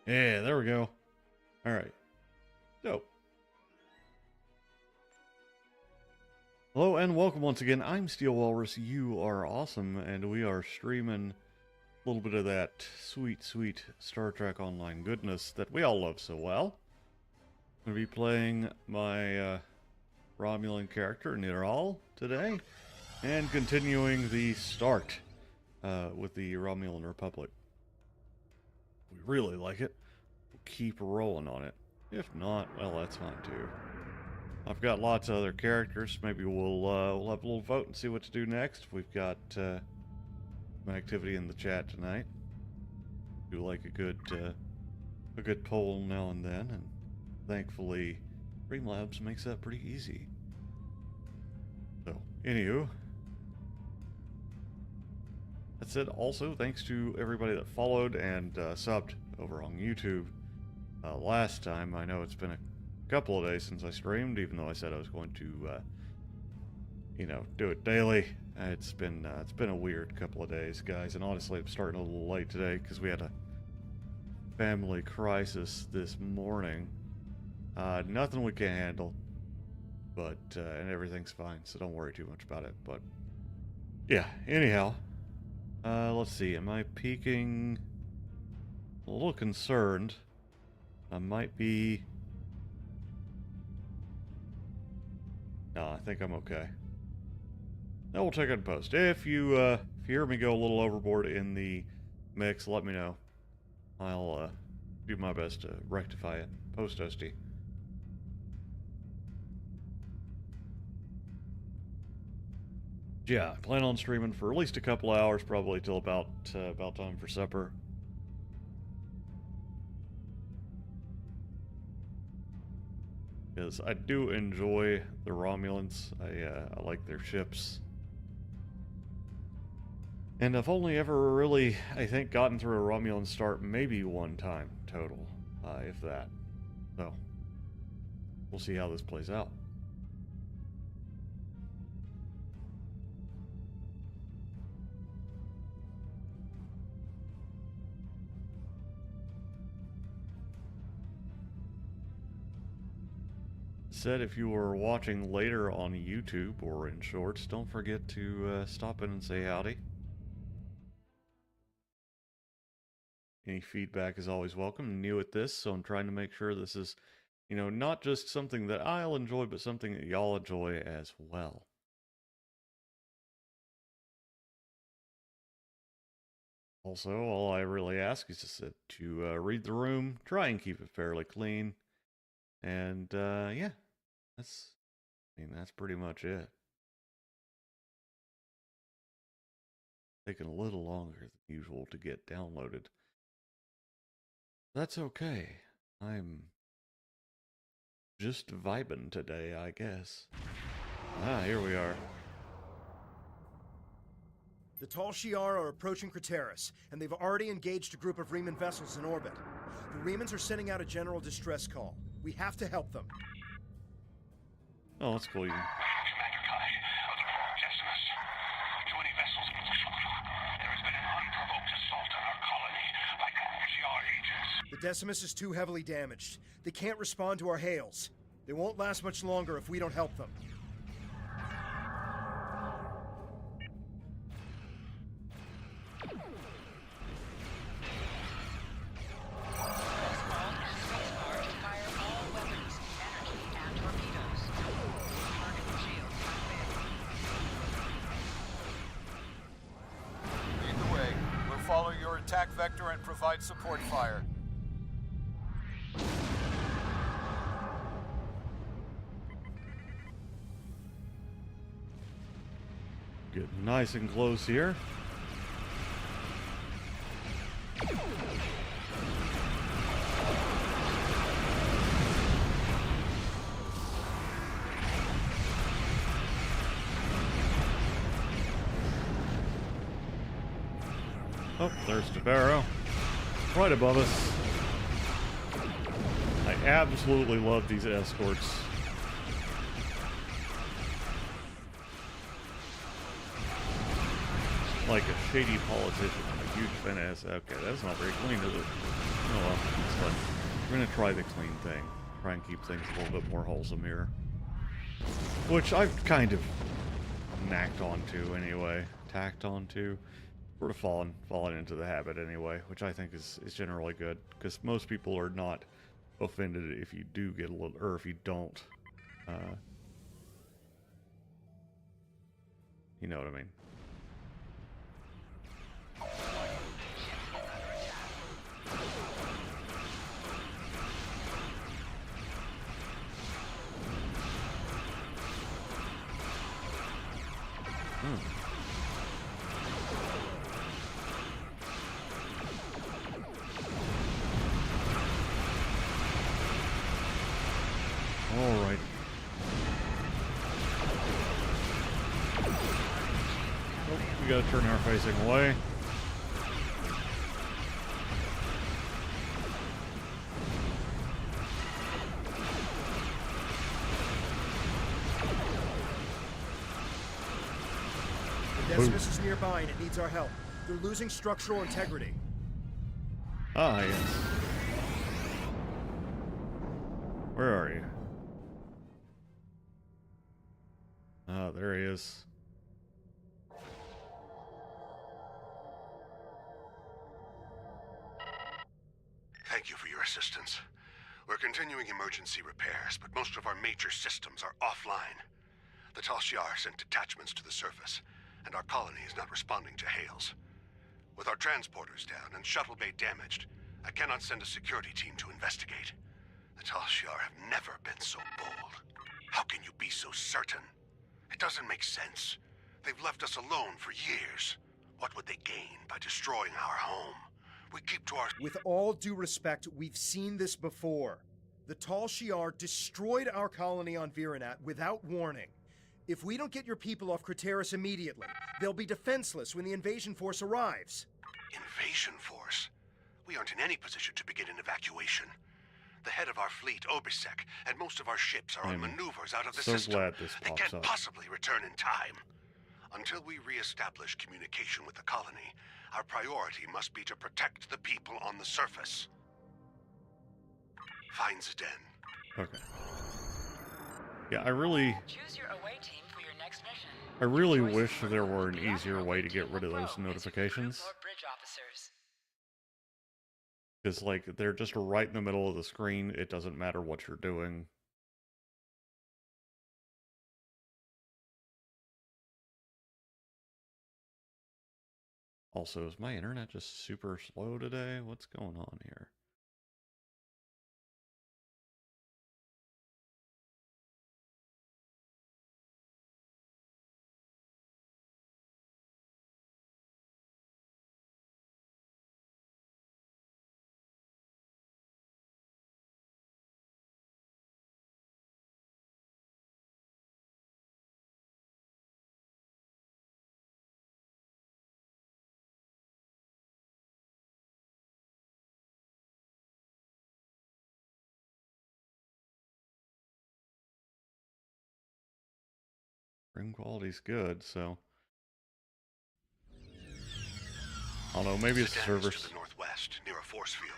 Yeah, there we go. All right. Dope. Hello and welcome once again. I'm Steel Walrus. You are awesome, and we are streaming a little bit of that sweet, sweet Star Trek Online goodness that we all love so well. I'm going to be playing my Romulan character, Niral, today, and continuing the start with the Romulan Republic. We really like it. We'll keep rolling on it. If not, well, that's fine too. I've got lots of other characters. Maybe we'll have a little vote and see what to do next. We've got some activity in the chat tonight. Do like a good poll now and then, and thankfully, Streamlabs makes that pretty easy. So, anywho, that's it. Also, thanks to everybody that followed and subbed over on YouTube last time. I know it's been a couple of days since I streamed, even though I said I was going to, do it daily. It's been a weird couple of days, guys, and honestly, I'm starting a little late today because we had a family crisis this morning. Nothing we can't handle, but and everything's fine, so don't worry too much about it. But yeah, anyhow, let's see. Am I peeking? A little concerned. I might be. No, I think I'm okay. Now we'll check it in post. If you hear me go a little overboard in the mix, let me know. I'll do my best to rectify it post-hosty. Yeah, I plan on streaming for at least a couple hours, probably till about time for supper. Because I do enjoy the Romulans. I like their ships. And I've only ever really, I think, gotten through a Romulan start maybe one time total, if that. So, we'll see how this plays out. Said if you were watching later on YouTube or in shorts, don't forget to stop in and say howdy. Any feedback is always welcome. I'm new at this, so I'm trying to make sure this is, not just something that I'll enjoy, but something that y'all enjoy as well. Also, all I really ask is just to read the room, try and keep it fairly clean, and yeah, that's pretty much it. Taking a little longer than usual to get downloaded. That's okay. I'm just vibing today, I guess. Ah, here we are. The Tal Shiar are approaching Craterus, and they've already engaged a group of Reman vessels in orbit. The Remans are sending out a general distress call. We have to help them. Oh, that's cool. The Decimus is too heavily damaged. They can't respond to our hails. They won't last much longer if we don't help them. Lead the way. We'll follow your attack vector and provide support fire. Getting nice and close here. Oh, there's Devero. Right above us. I absolutely love these escorts. Like a shady politician. I'm a huge fan of. Okay, that's not very clean, is it? Oh well, it's fun. We're gonna try the clean thing. Try and keep things a little bit more wholesome here. Which I've kind of knacked onto anyway. Tacked onto. Sort of fallen into the habit anyway, which I think is generally good. Because most people are not offended if you do get a little, or if you don't. You know what I mean. Alright. Oh, we gotta turn our facing away. The Decimus is nearby and it needs our help. They're losing structural integrity. Ah, yes. Where are you? Ah, there he is. Thank you for your assistance. We're continuing emergency repairs, but most of our major systems are offline. The Tal Shiar sent detachments to the surface, and our colony is not responding to hails. With our transporters down and shuttle bay damaged, I cannot send a security team to investigate. The Tal Shiar have never been so bold. How can you be so certain? It doesn't make sense. They've left us alone for years. What would they gain by destroying our home? We keep to our... With all due respect, we've seen this before. The Tal Shiar destroyed our colony on Virinat without warning. If we don't get your people off Craterus immediately, they'll be defenseless when the invasion force arrives. Invasion force? We aren't in any position to begin an evacuation. The head of our fleet, Obisek, and most of our ships are on maneuvers out of the system. Glad this they pops can't up. possibly return in time. Until we re-establish communication with the colony, our priority must be to protect the people on the surface. Find Zden. Okay. Yeah, I really... Choose your away team for your next mission. I really wish there were an easier way to get rid of those notifications. Bridge officers. Because, like, they're just right in the middle of the screen. It doesn't matter what you're doing. Also, is my internet just super slow today? What's going on here? Frame quality's good, so... I don't know, maybe it's the Zden is servers. to the northwest, near a force field.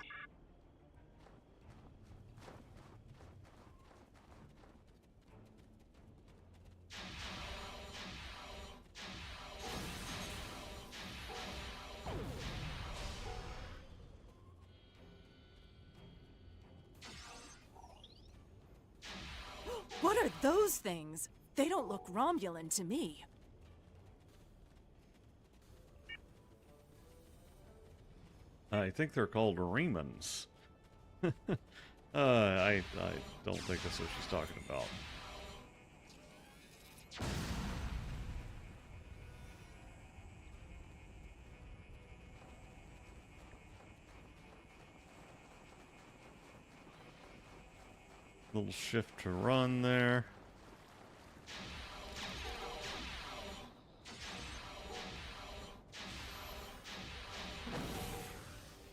What are those things? They don't look Romulan to me. I think they're called Romulans. I don't think that's what she's talking about. Little shift to run there.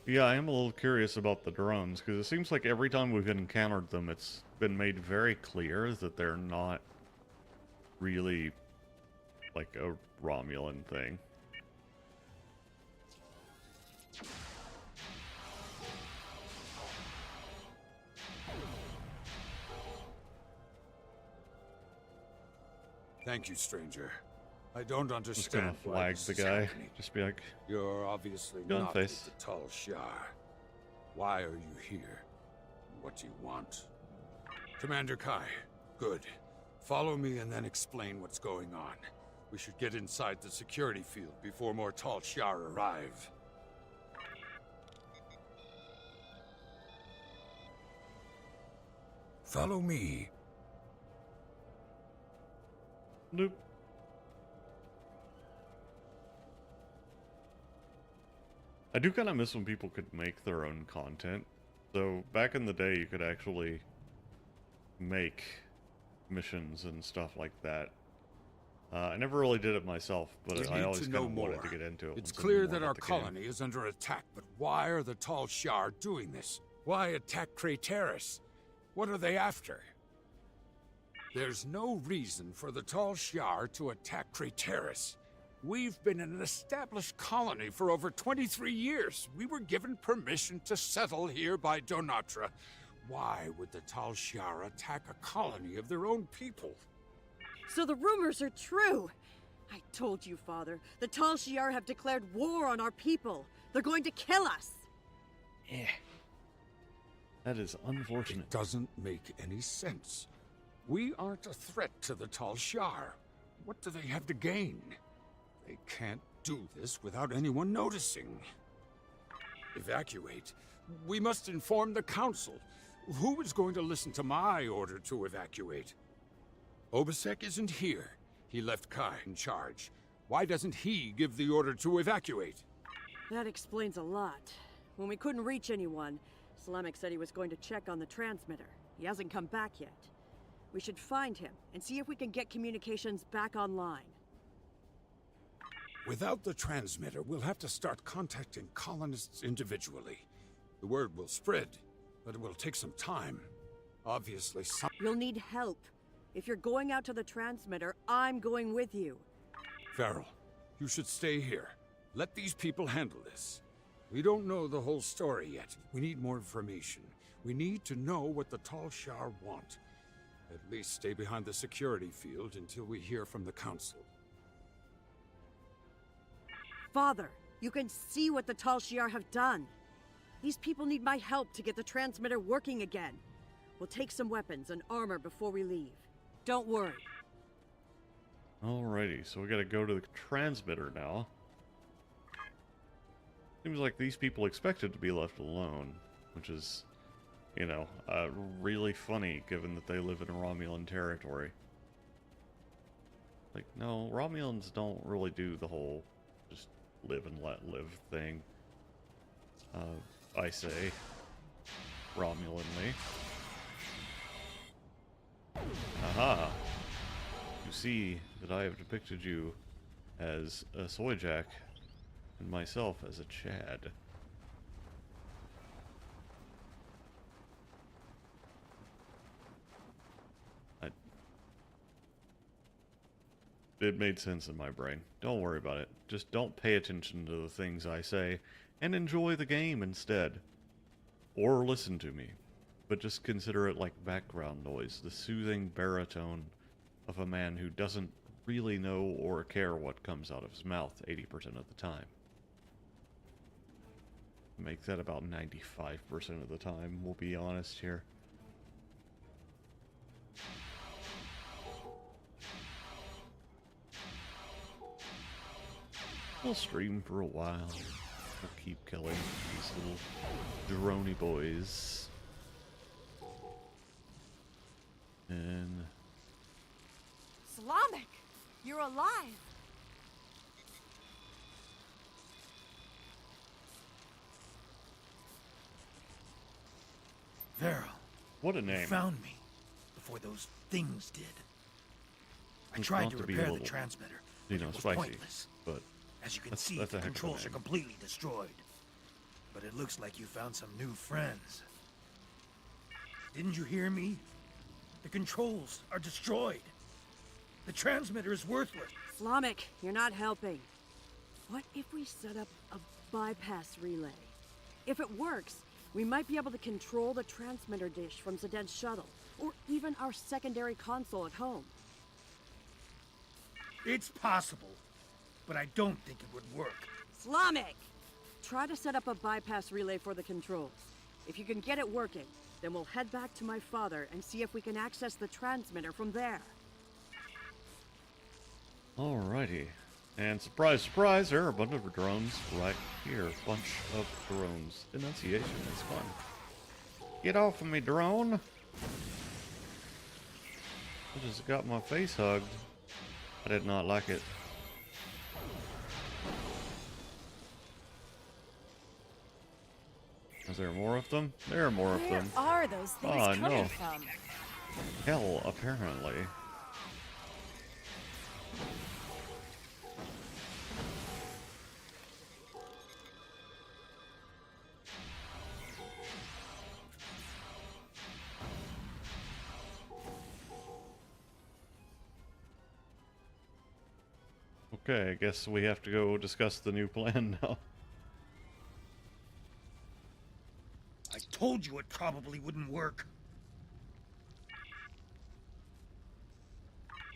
Yeah, I am a little curious about the drones, because it seems like every time we've encountered them, it's been made very clear that they're not really like a Romulan thing. Thank you, stranger. I don't Just gonna understand why flag this the is guy. happening. Just be like, You're obviously Gun not face. with the Tal Shiar. Why are you here? What do you want? Commander Kai, good. Follow me and then explain what's going on. We should get inside the security field before more Tal Shiar arrive. Follow me. nope. I do kind of miss when people could make their own content. So back in the day, you could actually make missions and stuff like that. I never really did it myself, but We I need always to kind know of wanted more. to get into it. It's once I knew clear more that about our the game. colony is under attack, but why are the Tal Shiar doing this? Why attack Craterus? What are they after? There's no reason for the Tal Shiar to attack Craterus. We've been an established colony for over 23 years. We were given permission to settle here by Donatra. Why would the Tal Shiar attack a colony of their own people? So the rumors are true. I told you, Father. The Tal Shiar have declared war on our people. They're going to kill us. Yeah. That is unfortunate. It doesn't make any sense. We aren't a threat to the Tal Shiar. What do they have to gain? They can't do this without anyone noticing. Evacuate? We must inform the Council. Who is going to listen to my order to evacuate? Obasek isn't here. He left Kai in charge. Why doesn't he give the order to evacuate? That explains a lot. When we couldn't reach anyone, Slamek said he was going to check on the transmitter. He hasn't come back yet. We should find him and see if we can get communications back online. Without the transmitter, we'll have to start contacting colonists individually. The word will spread, but it will take some time. Obviously, You'll need help. If you're going out to the transmitter, I'm going with you. Farrell, you should stay here. Let these people handle this. We don't know the whole story yet. We need more information. We need to know what the Tal Shiar want. At least stay behind the security field until we hear from the Council. Father, you can see what the Tal Shiar have done. These people need my help to get the transmitter working again. We'll take some weapons and armor before we leave. Don't worry. Alrighty, so we gotta go to the transmitter now. Seems like these people expected to be left alone, which is, you know, really funny given that they live in Romulan territory. Like, no, Romulans don't really do the whole just live and let live thing. I say, Romulanly. Aha! You see that I have depicted you as a Soyjack and myself as a Chad. It made sense in my brain. Don't worry about it. Just don't pay attention to the things I say and enjoy the game instead. Or listen to me. But just consider it like background noise, the soothing baritone of a man who doesn't really know or care what comes out of his mouth 80% of the time. Make that about 95% of the time, we'll be honest here. We'll stream for a while. We'll keep killing these little droney boys. And Slamek, you're alive. Varel, what a you name. found me before those things did. I It's tried not to to be a repair the little, transmitter, you but know, it was spicy, pointless. but As you can that's- see, that's a the heck of a controls are name. completely destroyed. But it looks like you found some new friends. Didn't you hear me? The controls are destroyed. The transmitter is worthless. Slamek, you're not helping. What if we set up a bypass relay? If it works, we might be able to control the transmitter dish from Seden's shuttle, or even our secondary console at home. It's possible, but I don't think it would work. Slamek! Try to set up a bypass relay for the controls. If you can get it working, then we'll head back to my father and see if we can access the transmitter from there. Alrighty. And surprise, surprise, there are a bunch of drones right here. Bunch of drones. Enunciation is fun. Get off of me, drone! I just got my face hugged. I did not like it. Is there more of them? There are more of Where them. are those things Oh, coming no. from? Hell, apparently. Okay, I guess we have to go discuss the new plan now. I told you it probably wouldn't work.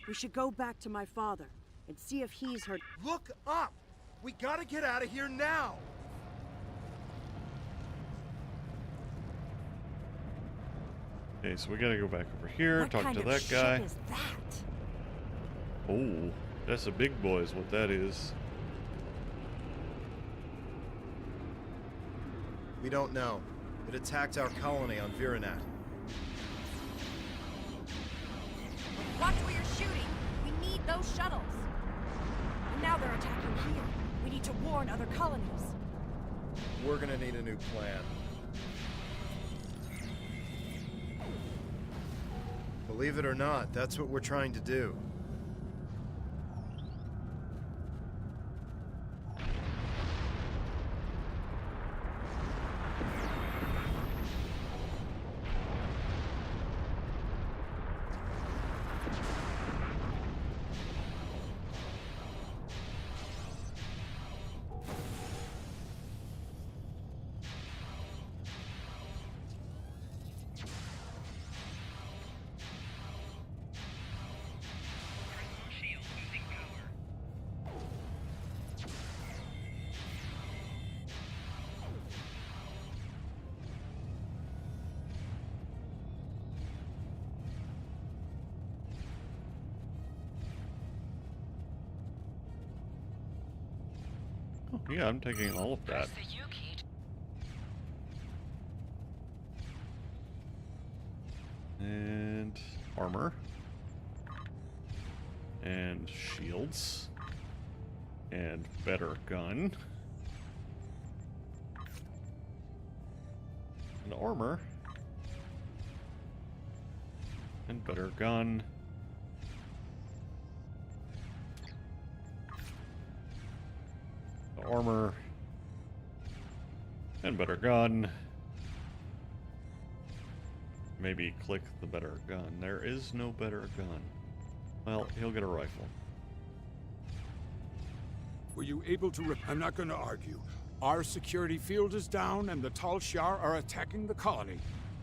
We should go back to my father and see if he's heard. Look up! We gotta get out of here now! Okay, so we gotta go back over here, What talk kind to of that ship guy. is that? Oh, that's a big boy is what that is. We don't know. It attacked our colony on Virenat. Watch where you're shooting. We need those shuttles. And now they're attacking here. We need to warn other colonies. We're gonna need a new plan. Believe it or not, that's what we're trying to do. Oh, yeah, I'm taking all of that. Press the U key And armor. And shields. And better gun. And armor. And better gun. Armor. And better gun. Maybe click the better gun. There is no better gun. Well, he'll get a rifle. Were you able to I'm not going to argue. Our security field is down and the Tal Shiar are attacking the colony.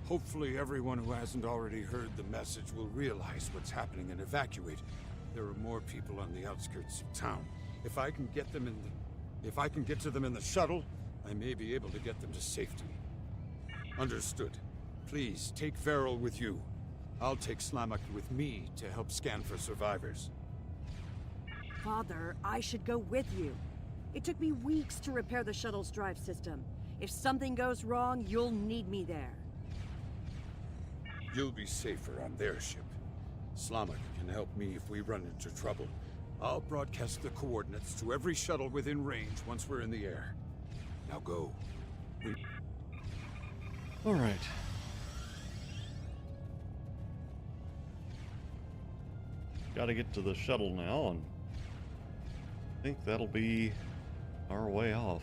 Hopefully everyone who hasn't already heard the message will realize what's happening and evacuate. There are more people on the outskirts of town. If I can get to them in the shuttle, I may be able to get them to safety. Understood. Please, take Veril with you. I'll take Slamek with me to help scan for survivors. Father, I should go with you. It took me weeks to repair the shuttle's drive system. If something goes wrong, you'll need me there. You'll be safer on their ship. Slamek can help me if we run into trouble. I'll broadcast the coordinates to every shuttle within range once we're in the air. Now go. Alright. Gotta get to the shuttle now, and I think that'll be our way off.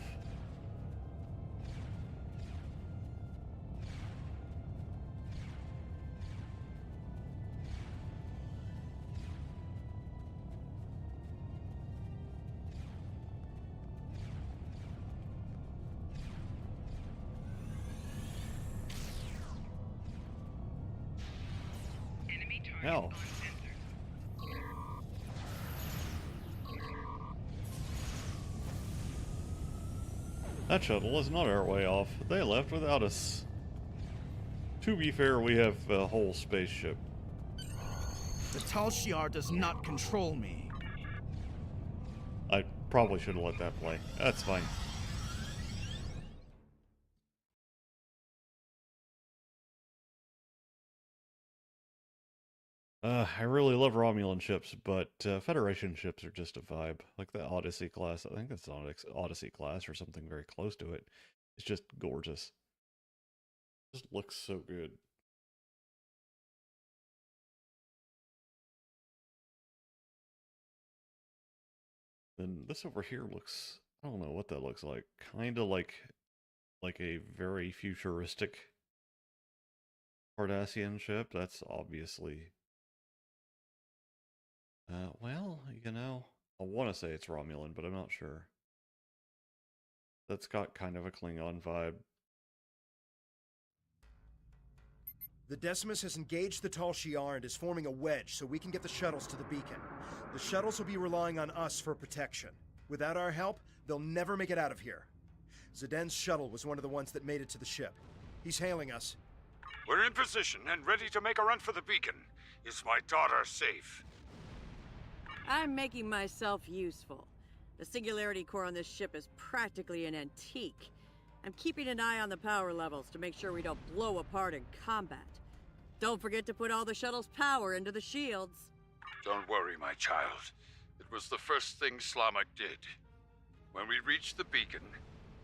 Hell. That shuttle is not our way off. They left without us. To be fair, we have a whole spaceship. The Tal Shiar does not control me. I probably should have let that play. That's fine. I really love Romulan ships, but Federation ships are just a vibe. Like the Odyssey class. I think that's an Odyssey class or something very close to it. It's just gorgeous. Just looks so good. Then this over here looks, I don't know what that looks like. Kind of like a very futuristic Cardassian ship. That's obviously, well, you know, I want to say it's Romulan, but I'm not sure. That's got kind of a Klingon vibe. The Decimus has engaged the Tal Shiar and is forming a wedge so we can get the shuttles to the beacon. The shuttles will be relying on us for protection. Without our help, they'll never make it out of here. Zeden's shuttle was one of the ones that made it to the ship. He's hailing us. We're in position and ready to make a run for the beacon. Is my daughter safe? I'm making myself useful. The singularity core on this ship is practically an antique. I'm keeping an eye on the power levels to make sure we don't blow apart in combat. Don't forget to put all the shuttle's power into the shields. Don't worry, my child. It was the first thing Slamak did. When we reach the beacon,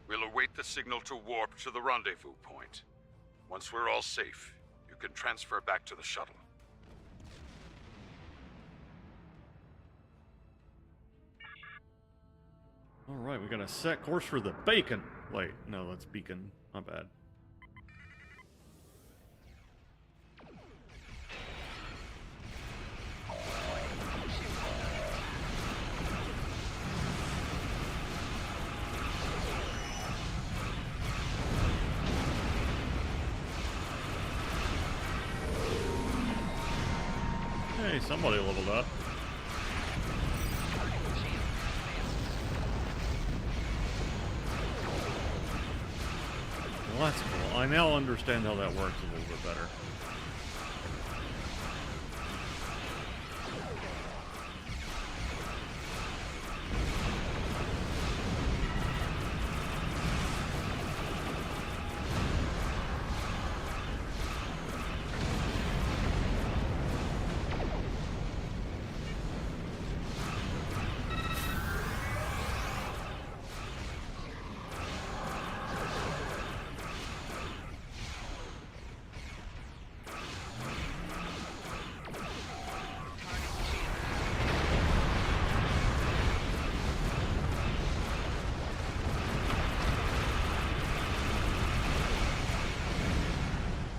we'll await the signal to warp to the rendezvous point. Once we're all safe, you can transfer back to the shuttle. Alright, we got a set course for the beacon. Wait, no, that's beacon. My bad. Hey, somebody leveled up. Well, that's cool. I now understand how that works a little bit better.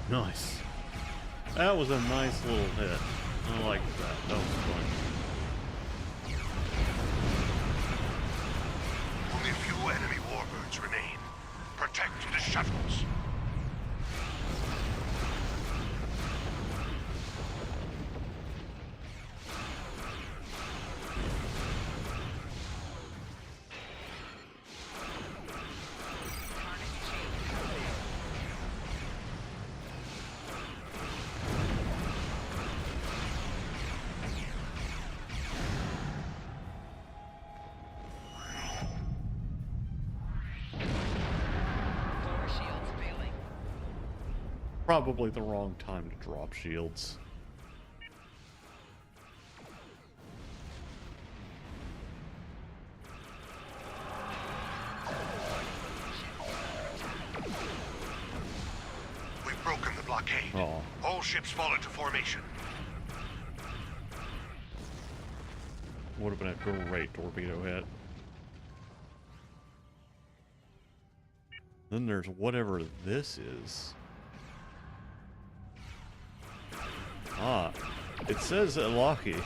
Nice. That was a nice little hit. I like that. That was fun. Only a few enemy warbirds remain. Protect the shuttles. Probably the wrong time to drop shields. We've broken the blockade. Oh. All ships fall into formation. Would have been a great torpedo hit. Then there's whatever this is. Ah, it says Elaki.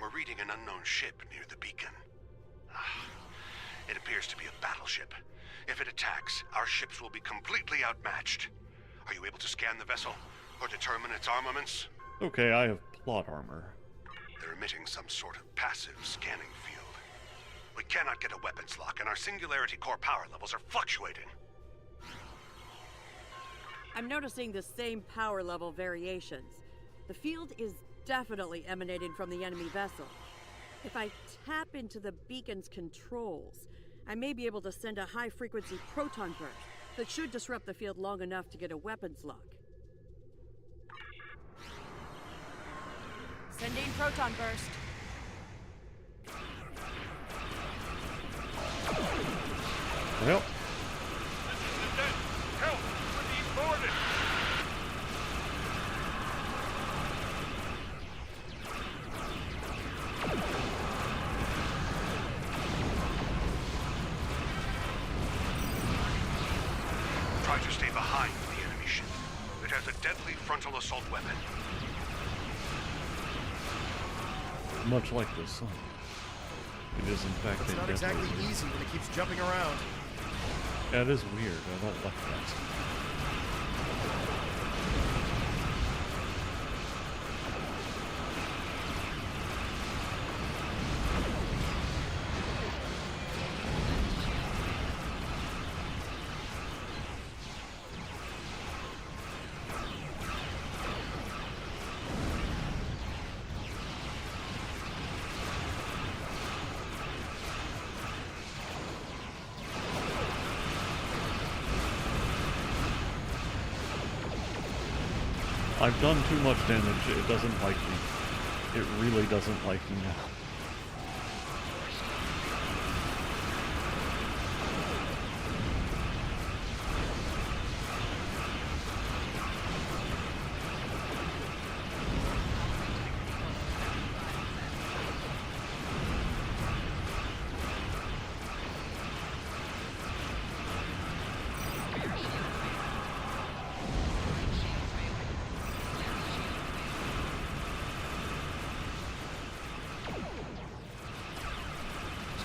We're reading an unknown ship near the beacon. It appears to be a battleship. If it attacks, our ships will be completely outmatched. Are you able to scan the vessel, or determine its armaments? Okay, I have plot armor. They're emitting some sort of passive scanning field. We cannot get a weapons lock, and our singularity core power levels are fluctuating. I'm noticing the same power level variations. The field is definitely emanating from the enemy vessel. If I tap into the beacon's controls, I may be able to send a high-frequency proton burst that should disrupt the field long enough to get a weapons lock. Sending proton burst. Well, Help! We're being boarded! Try to stay behind the enemy ship. It has a deadly frontal assault weapon. much like the sun. It is in fact It's a not death exactly laser. easy when it keeps jumping around. That is weird. I don't like that. I've done too much damage. It doesn't like me. It really doesn't like me now.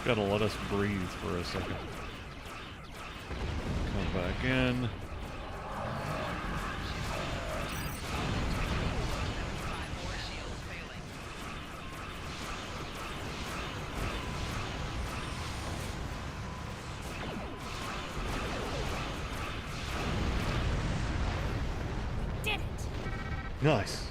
Gotta let us breathe for a second. Come back in. Did it! Nice.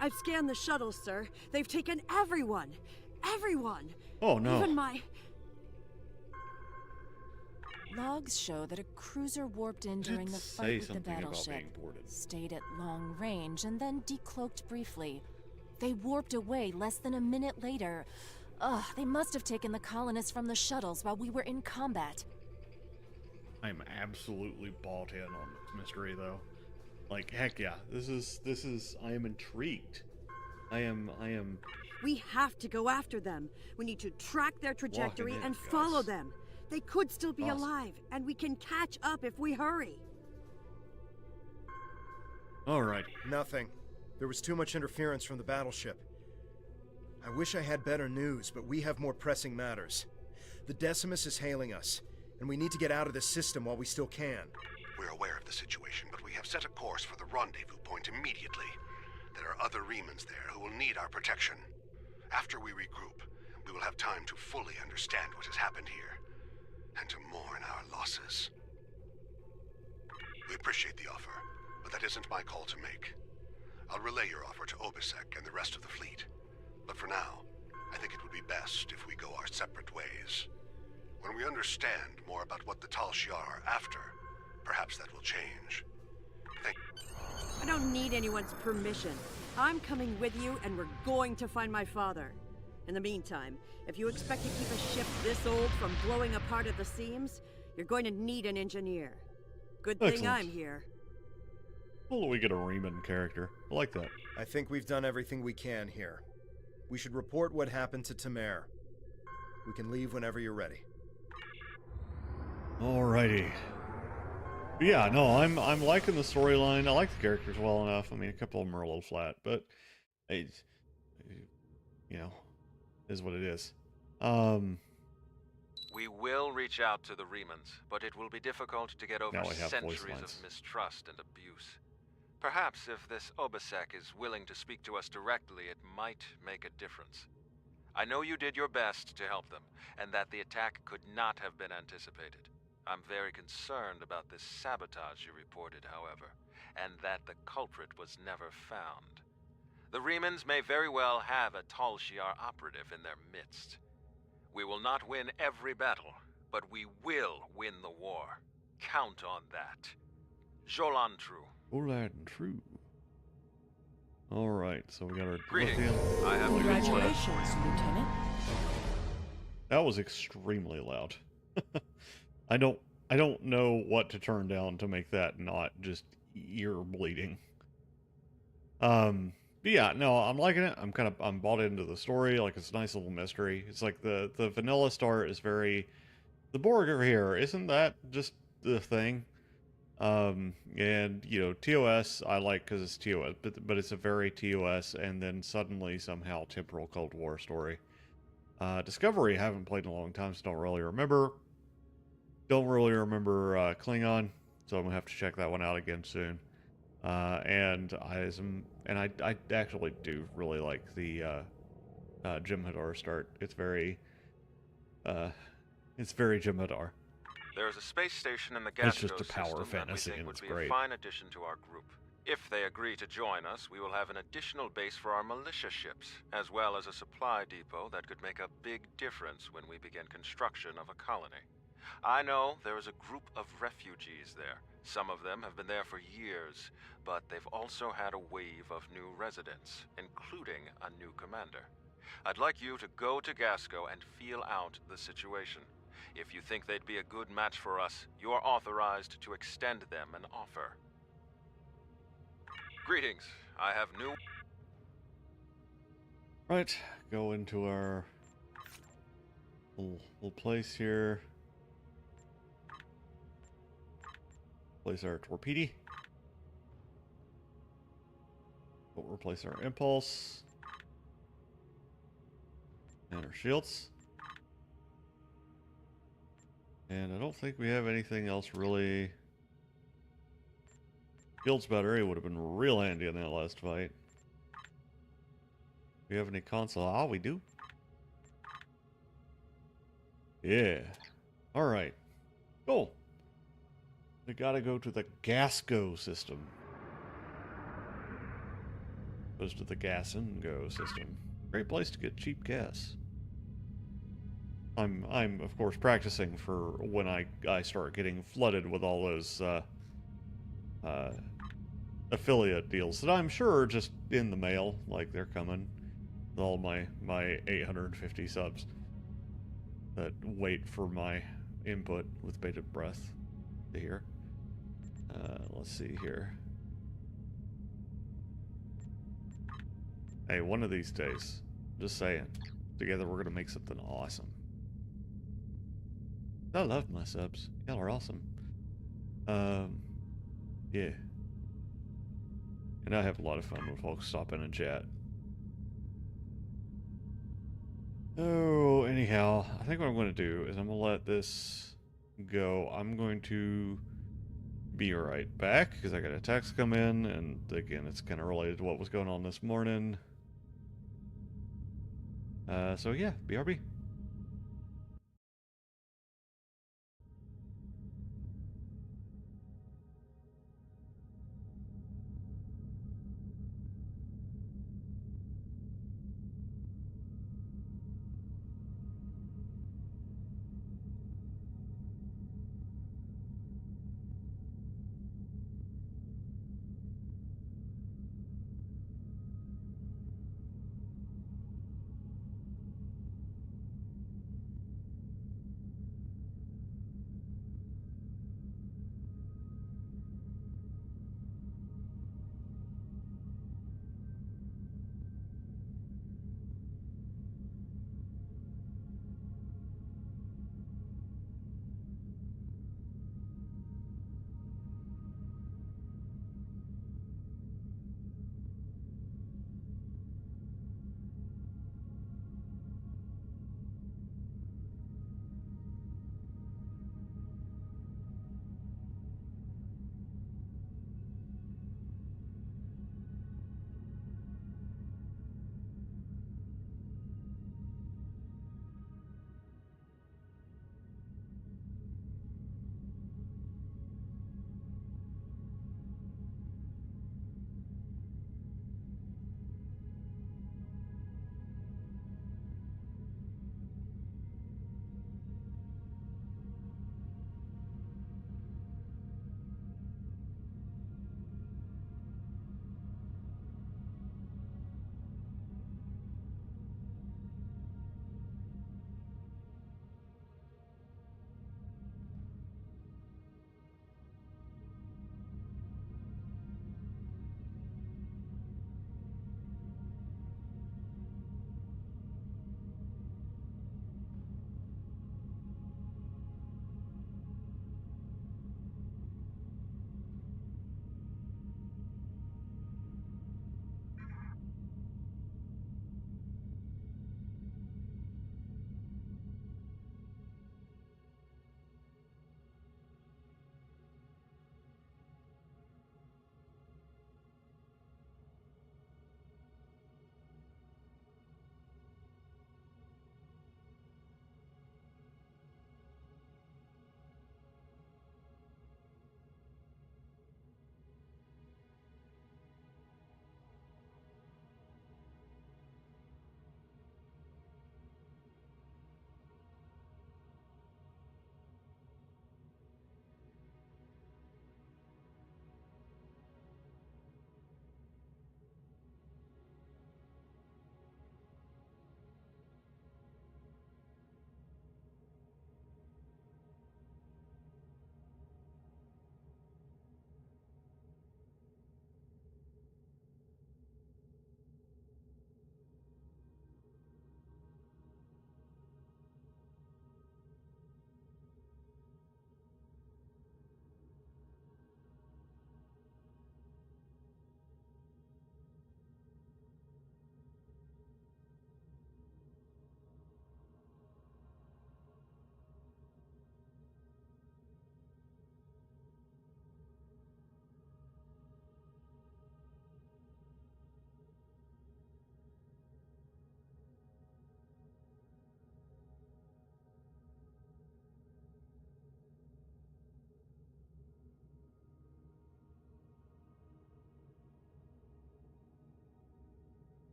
I've scanned the shuttles, sir. They've taken everyone. Everyone. Oh no. Even my... Logs show that a cruiser warped in during the Say fight with the something about battleship, being boarded. stayed at long range, and then decloaked briefly. They warped away less than a minute later. Ugh, they must have taken the colonists from the shuttles while we were in combat. I'm absolutely bought in on this mystery, though. Like, heck yeah. This is, I am intrigued. I am, We have to go after them. We need to track their trajectory in, and guys. follow them. They could still be Awesome. alive, and we can catch up if we hurry. alright. Nothing. There was too much interference from the battleship. I wish I had better news, but we have more pressing matters. The Decimus is hailing us, and we need to get out of this system while we still can. We're aware of the situation, but we have set a course for the rendezvous point immediately. There are other Remans there who will need our protection. After we regroup, we will have time to fully understand what has happened here, and to mourn our losses. We appreciate the offer, but that isn't my call to make. I'll relay your offer to Obisek and the rest of the fleet. But for now, I think it would be best if we go our separate ways. When we understand more about what the Tal Shiar are after, perhaps that will change. Thank you. I don't need anyone's permission. I'm coming with you, and we're going to find my father. In the meantime, if you expect to keep a ship this old from blowing apart at the seams, you're going to need an engineer. Good thing Excellent. I'm here. Well, we get a Riemann character. I like that. I think we've done everything we can here. We should report what happened to Tamer. We can leave whenever you're ready. Alrighty. Yeah, no, I'm liking the storyline. I like the characters well enough. I mean, a couple of them are a little flat, but it's, you know, is what it is. We will reach out to the Romulans, but it will be difficult to get over Now we have voice centuries lines. of mistrust and abuse. Perhaps if this Obasek is willing to speak to us directly, it might make a difference. I know you did your best to help them, and that the attack could not have been anticipated. I'm very concerned about this sabotage you reported, however, and that the culprit was never found. The Romulans may very well have a Tal Shiar operative in their midst. We will not win every battle, but we will win the war. Count on that. Jolan True. Jolan True. Alright, so we got our Greetings. lithium. I have Congratulations, Lieutenant. That was extremely loud. I don't know what to turn down to make that not just ear bleeding. But yeah, no, I'm liking it. I'm bought into the story. Like, it's a nice little mystery. It's like the vanilla start is very, the Borg are here. Isn't that just the thing? And you know, TOS I like because it's TOS, but it's a very TOS, and then suddenly somehow temporal Cold War story. Discovery I haven't played in a long time, so don't really remember. Don't really remember Klingon, so I'm gonna have to check that one out again soon. And I actually do really like the Jim Hadar start. It's very Jim Hadar. There is a space station in the It's Gasco just a power system that we fantasy, think and would it's be great. a fine addition to our group. If they agree to join us, we will have an additional base for our militia ships, as well as a supply depot that could make a big difference when we begin construction of a colony. I know there is a group of refugees there. Some of them have been there for years, but they've also had a wave of new residents, including a new commander. I'd like you to go to Gasco and feel out the situation. If you think they'd be a good match for us, you're authorized to extend them an offer. Greetings. I have new... Right, go into our little place here. Place our torpedo. We'll replace our impulse. And our shields. And I don't think we have anything else really. Shields battery would have been real handy in that last fight. Do we have any console? Ah, we do. Yeah. Alright. Cool. We gotta go to the Gasco system. Opposed to the Gas and Go system. Great place to get cheap gas. I'm of course practicing for when I start getting flooded with all those affiliate deals that I'm sure are just in the mail, like they're coming with all my 850 subs that wait for my input with bated breath to hear. Let's see here. Hey, one of these days, just saying, together we're gonna make something awesome. I love my subs. Y'all are awesome. Yeah. And I have a lot of fun when folks stop in and chat. Oh, anyhow, I think what I'm going to do is I'm going to let this go. I'm going to be right back because I got a text come in, and again, it's kind of related to what was going on this morning. So yeah, BRB.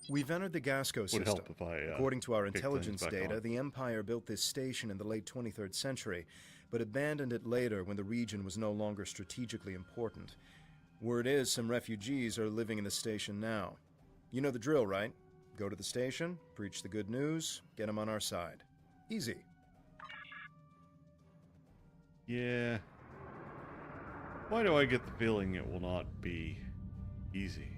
We've entered the Gasco Would system. help if I, According to our kick intelligence things back data, on. the Empire built this station in the late 23rd century, but abandoned it later when the region was no longer strategically important. Word is some refugees are living in the station now. You know the drill, right? Go to the station, preach the good news, get them on our side. Easy. Yeah. Why do I get the feeling it will not be easy?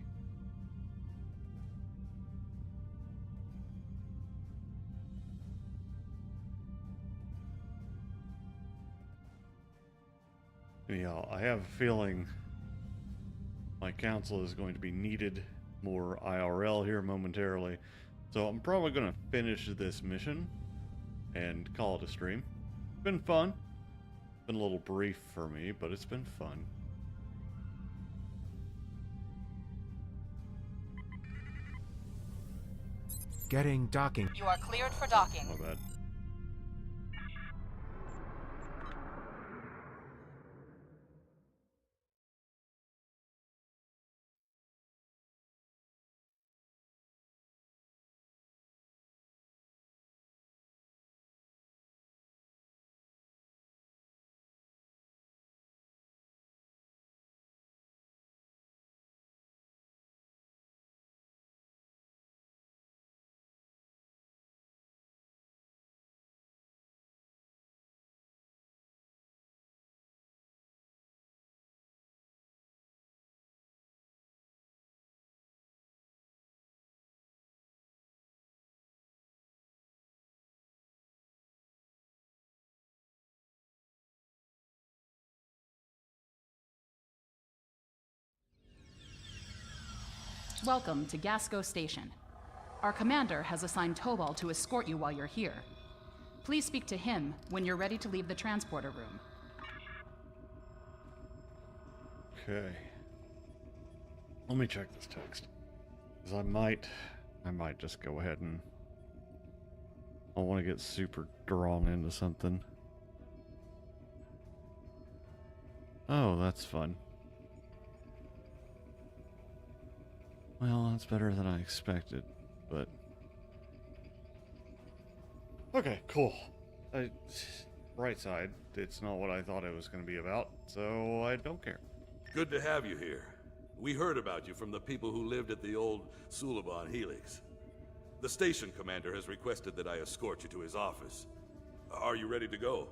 Yeah, I have a feeling my counsel is going to be needed more IRL here momentarily. So I'm probably going to finish this mission and call it a stream. Been fun. Been a little brief for me, but it's been fun. Getting docking. You are cleared for docking. My bad. Welcome to Gasco Station. Our commander has assigned Tobal to escort you while you're here. Please speak to him when you're ready to leave the transporter room. Okay. Let me check this text. Because I might just go ahead and... I want to get super drawn into something. Oh, that's fun. Well, that's better than I expected, but... Okay, cool. Right side, it's not what I thought it was going to be about, so I don't care. Good to have you here. We heard about you from the people who lived at the old Suliban Helix. The station commander has requested that I escort you to his office. Are you ready to go?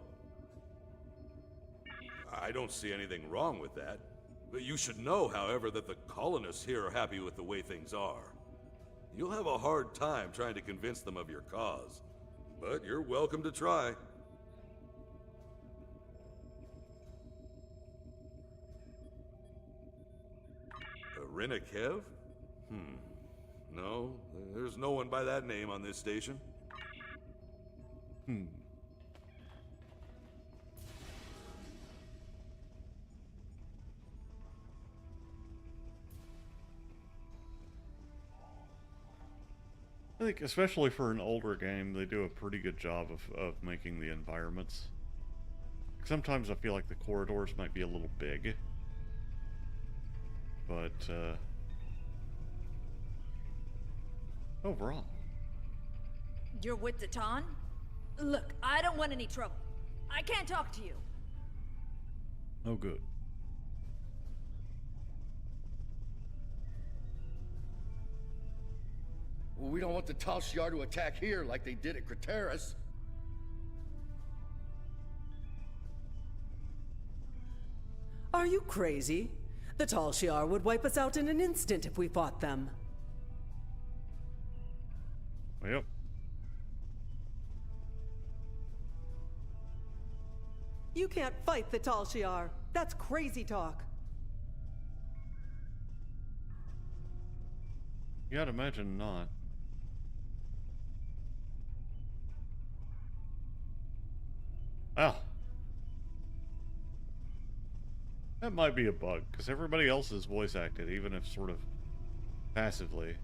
I don't see anything wrong with that. But you should know, however, that the colonists here are happy with the way things are. You'll have a hard time trying to convince them of your cause. But you're welcome to try. Renikev? No, there's no one by that name on this station. I think, especially for an older game, they do a pretty good job of making the environments. Sometimes I feel like the corridors might be a little big. But, overall. You're with the Ton? Look, I don't want any trouble. I can't talk to you. Oh, good. Well, we don't want the Tal Shiar to attack here like they did at Craterus. Are you crazy? The Tal Shiar would wipe us out in an instant if we fought them. Yep. You can't fight the Tal Shiar. That's crazy talk. You gotta imagine not. Well, that might be a bug, because everybody else is voice acted, even if sort of passively.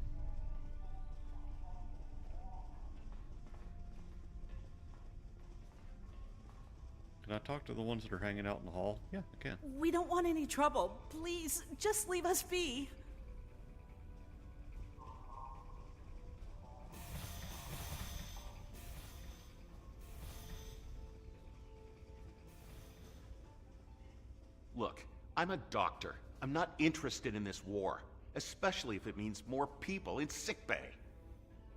Can I talk to the ones that are hanging out in the hall? Yeah, I can. We don't want any trouble. Please, just leave us be. Look, I'm a doctor. I'm not interested in this war, especially if it means more people in sickbay.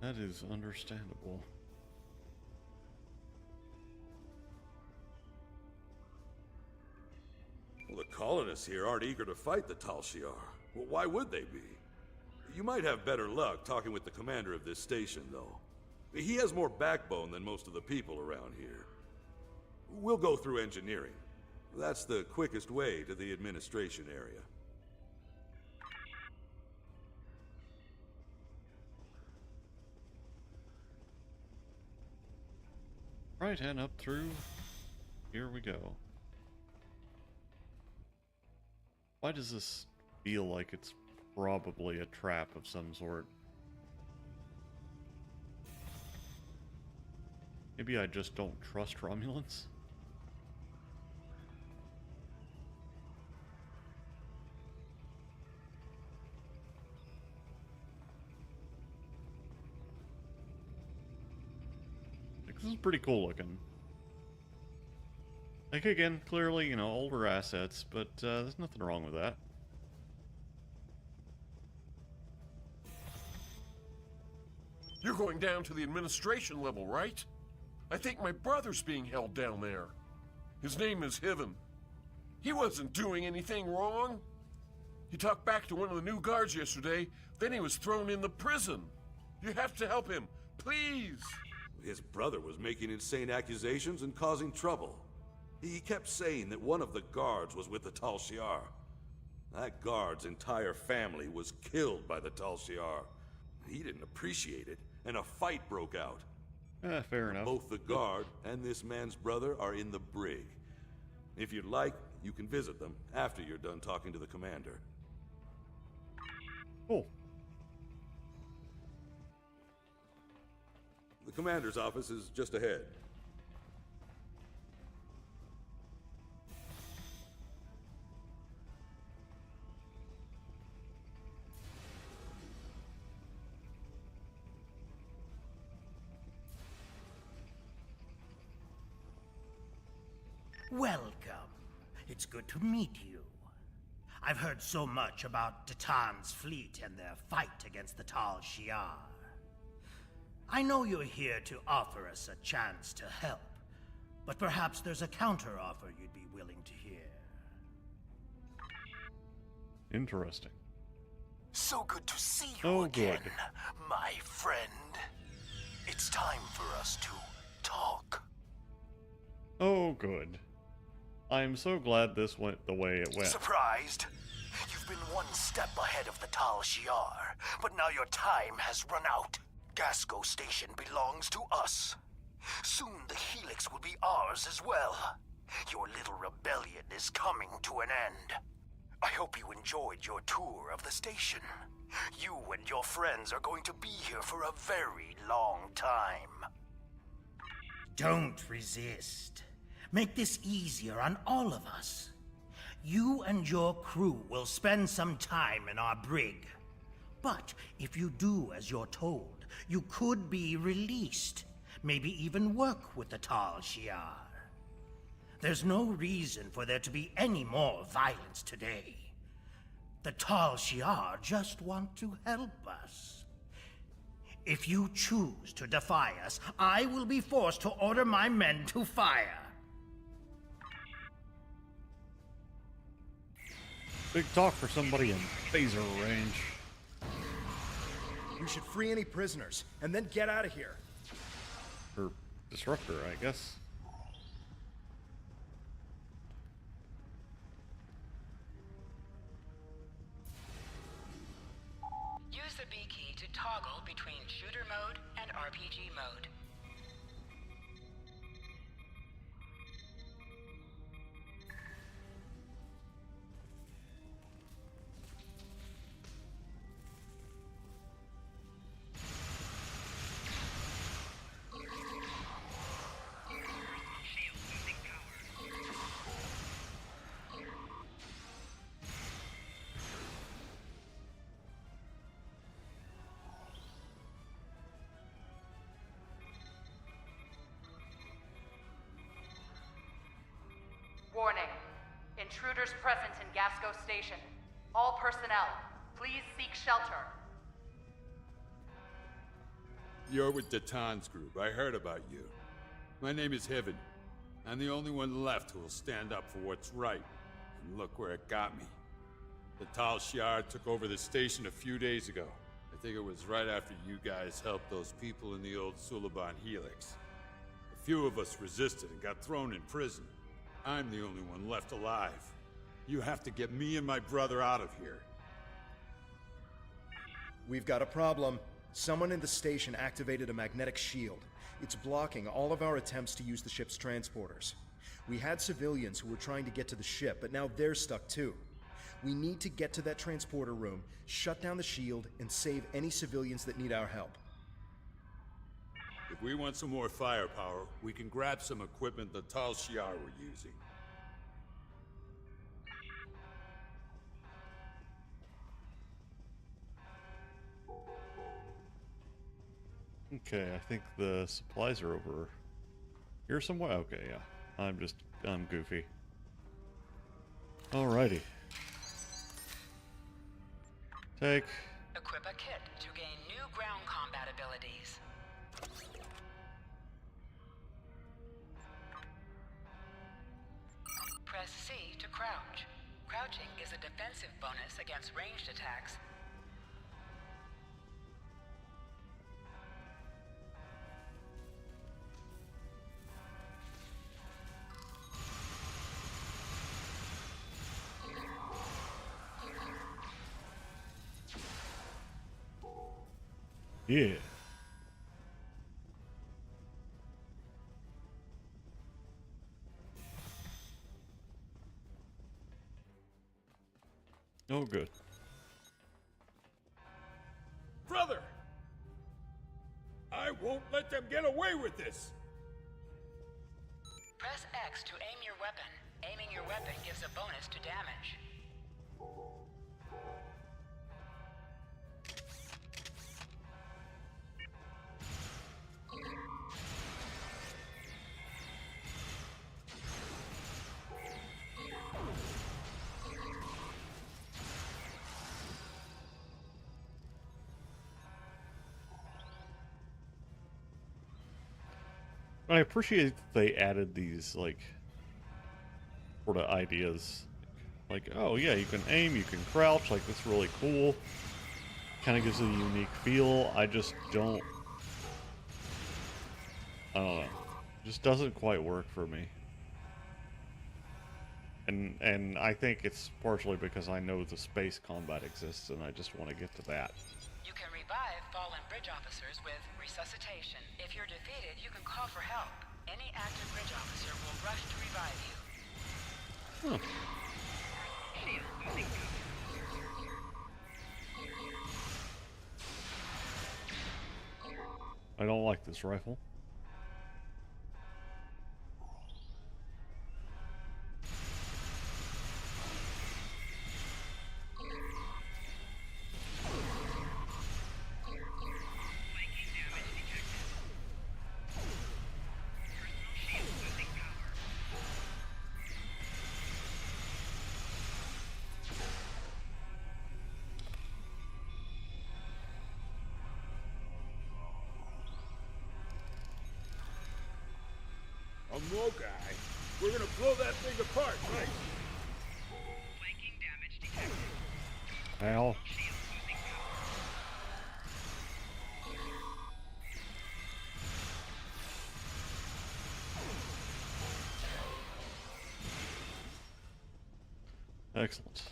That is understandable. Well, the colonists here aren't eager to fight the Tal Shiar. Well, why would they be? You might have better luck talking with the commander of this station, though. He has more backbone than most of the people around here. We'll go through engineering. That's the quickest way to the administration area. Right, and up through. Here we go. Why does this feel like it's probably a trap of some sort? Maybe I just don't trust Romulans? This is pretty cool looking. Like, again, clearly, you know, older assets, but there's nothing wrong with that. You're going down to the administration level, right? I think my brother's being held down there. His name is Hiven. He wasn't doing anything wrong. He talked back to one of the new guards yesterday, then he was thrown in the prison. You have to help him, please. His brother was making insane accusations and causing trouble. He kept saying that one of the guards was with the Tal Shiar. That guard's entire family was killed by the Tal Shiar. He didn't appreciate it, and a fight broke out. Fair enough. Both the guard and this man's brother are in the brig. If you'd like, you can visit them after you're done talking to the commander. Cool. The commander's office is just ahead. Welcome. It's good to meet you. I've heard so much about Datan's fleet and their fight against the Tal Shiar. I know you're here to offer us a chance to help, but perhaps there's a counter-offer you'd be willing to hear. Interesting. So good to see you again, my friend. It's time for us to talk. Oh, good. I'm so glad this went the way it went. Surprised? You've been one step ahead of the Tal Shiar, but now your time has run out. Gasco Station belongs to us. Soon the Helix will be ours as well. Your little rebellion is coming to an end. I hope you enjoyed your tour of the station. You and your friends are going to be here for a very long time. Don't resist. Make this easier on all of us. You and your crew will spend some time in our brig. But if you do as you're told, you could be released. Maybe even work with the Tal Shiar. There's no reason for there to be any more violence today. The Tal Shiar just want to help us. If you choose to defy us, I will be forced to order my men to fire. Big talk for somebody in phaser range. We should free any prisoners, and then get out of here. Or disruptor, I guess. Use the B key to toggle between shooter mode and RPG mode. intruders present in Gasco Station. All personnel, please seek shelter. You're with Datan's group. I heard about you. My name is Heaven. I'm the only one left who will stand up for what's right. And look where it got me. The Tal Shiar took over the station a few days ago. I think it was right after you guys helped those people in the old Suliban Helix. A few of us resisted and got thrown in prison. I'm the only one left alive. You have to get me and my brother out of here. We've got a problem. Someone in the station activated a magnetic shield. It's blocking all of our attempts to use the ship's transporters. We had civilians who were trying to get to the ship, but now they're stuck too. We need to get to that transporter room, shut down the shield, and save any civilians that need our help. If we want some more firepower, we can grab some equipment the Tal Shiar were using. Okay, I think the supplies are over here somewhere. Okay, yeah. I'm goofy. Alrighty. Take. Equip a kit to gain new ground combat abilities. Press C to crouch. Crouching is a defensive bonus against ranged attacks. Yeah. Oh, good. Brother! I won't let them get away with this! Press X to aim your weapon. Aiming your weapon gives a bonus to damage. I appreciate that they added these, like, sort of ideas. Like, oh yeah, you can aim, you can crouch, like, that's really cool. Kind of gives it a unique feel. I just don't... I don't know. It just doesn't quite work for me. And I think it's partially because I know the space combat exists, and I just want to get to that. You can revive fallen bridge officers with resuscitation. If you're defeated, you can call for help. Any active bridge officer will rush to revive you. Huh. I don't like this rifle. A more guy. We're gonna blow that thing apart, right? Flanking damage detected. Ow. Excellent.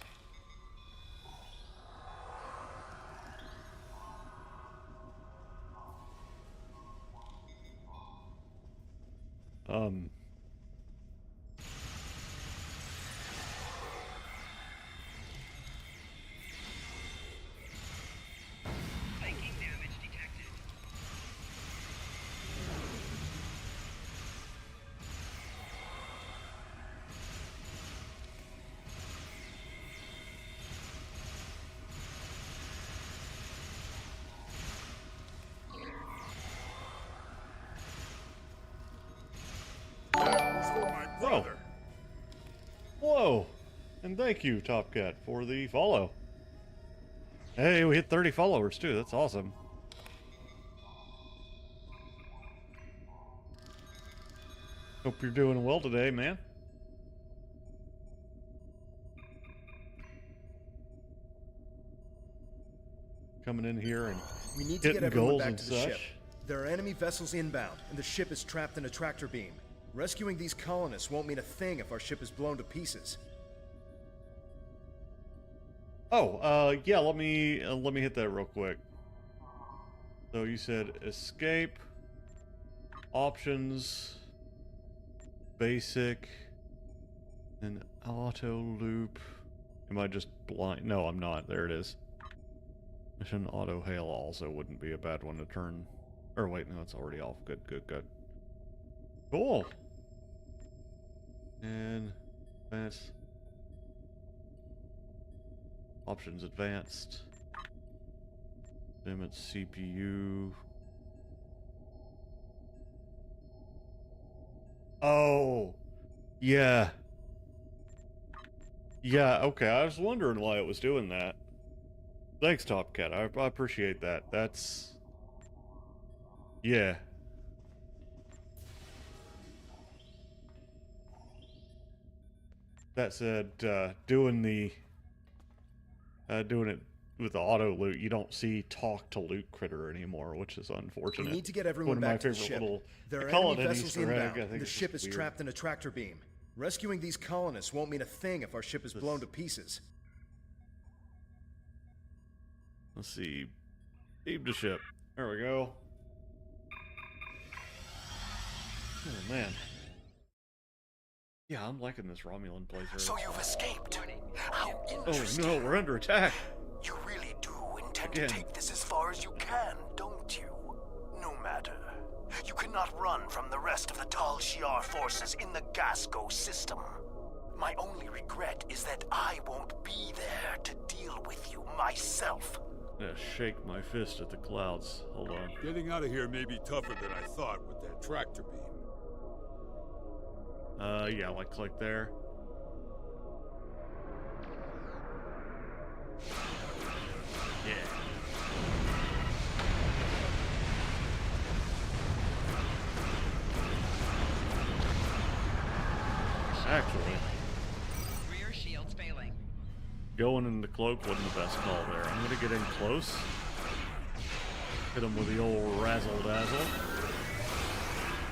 Flanking damage detected. That was for my brother. Whoa! And thank you, Top Cat, for the follow. Hey, we hit 30 followers too. That's awesome. Hope you're doing well today, man. Coming in here and we need to get hitting everyone goals back and to the such. ship. There are enemy vessels inbound, and the ship is trapped in a tractor beam. Rescuing these colonists won't mean a thing if our ship is blown to pieces. Oh, yeah. Let me hit that real quick. So you said escape, options, basic, and auto loop. Am I just blind? No, I'm not. There it is. Mission auto hail also wouldn't be a bad one to turn. Or wait, no, it's already off. Good, good, good. Cool. And advanced. Options advanced. Limit CPU. Oh, yeah. Yeah, okay. I was wondering why it was doing that. Thanks, Top Cat. I appreciate that. That's... yeah. That said, doing it with the auto loot, you don't see talk to loot critter anymore, which is unfortunate. We need to get everyone back to the ship. There are enemy vessels inbound, and the ship is trapped in a tractor beam. Rescuing these colonists won't mean a thing if our ship is blown to pieces. Let's see. Beam to ship. There we go. Oh, man. Yeah, I'm liking this Romulan playthrough. So you've escaped. How Oh interesting. no, we're under attack. You really do intend to take this as far as you can, don't you? No matter. You cannot run from the rest of the Tal Shiar forces in the Gasco system. My only regret is that I won't be there to deal with you myself. Yeah, shake my fist at the clouds. Hold on. Getting out of here may be tougher than I thought with that tractor beam. Yeah, like click there. Yeah. Actually, Rear shields failing. going in the cloak wasn't the best call there. I'm gonna get in close. Hit him with the old razzle dazzle.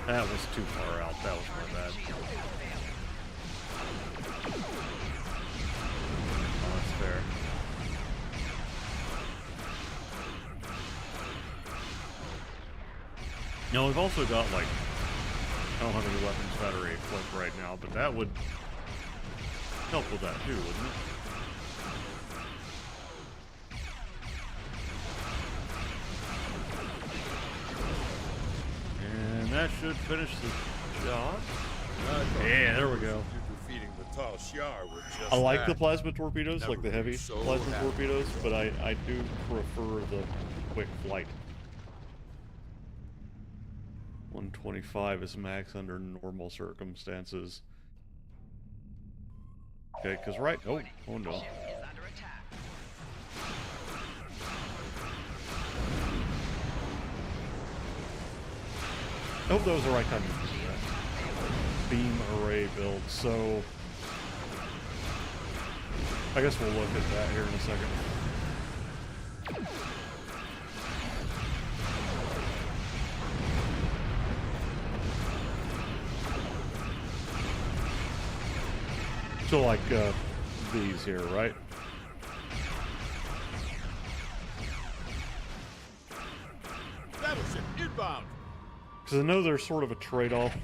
That was too far out. That was my bad. Oh, that's fair. Now we've also got like, I don't have any weapons battery equipped right now, but that would help with that too, wouldn't it? And that should finish the job. Yeah, there we go. Defeating the Tal Shiar with just I like that. the plasma torpedoes, Never like the been heavy so plasma happy. torpedoes, but I do prefer the quick flight. 125 is max under normal circumstances. Okay, because oh no. I hope that was the right time to do that. Beam array build, so I guess we'll look at that here in a second. So like these here, right? Battleship inbound. Because I know there's sort of a trade-off.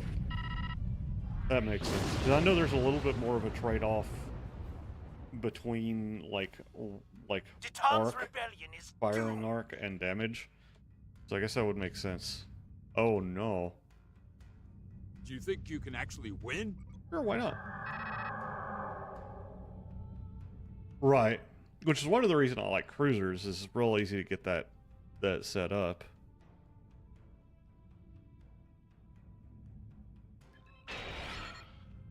That makes sense. Because I know there's a little bit more of a trade-off between like arc, firing arc, and damage. So I guess that would make sense. Oh no. Do you think you can actually win? Sure, why not? Right. Which is one of the reasons I like cruisers, is it's real easy to get that set up.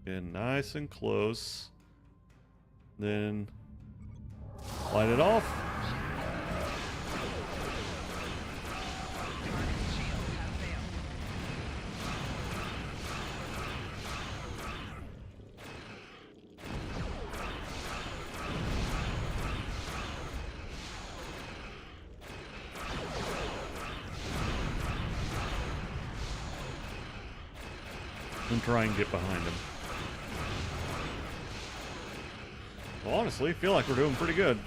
Getting nice and close. Then light it off. And try and get behind him. Well, honestly, I feel like we're doing pretty good.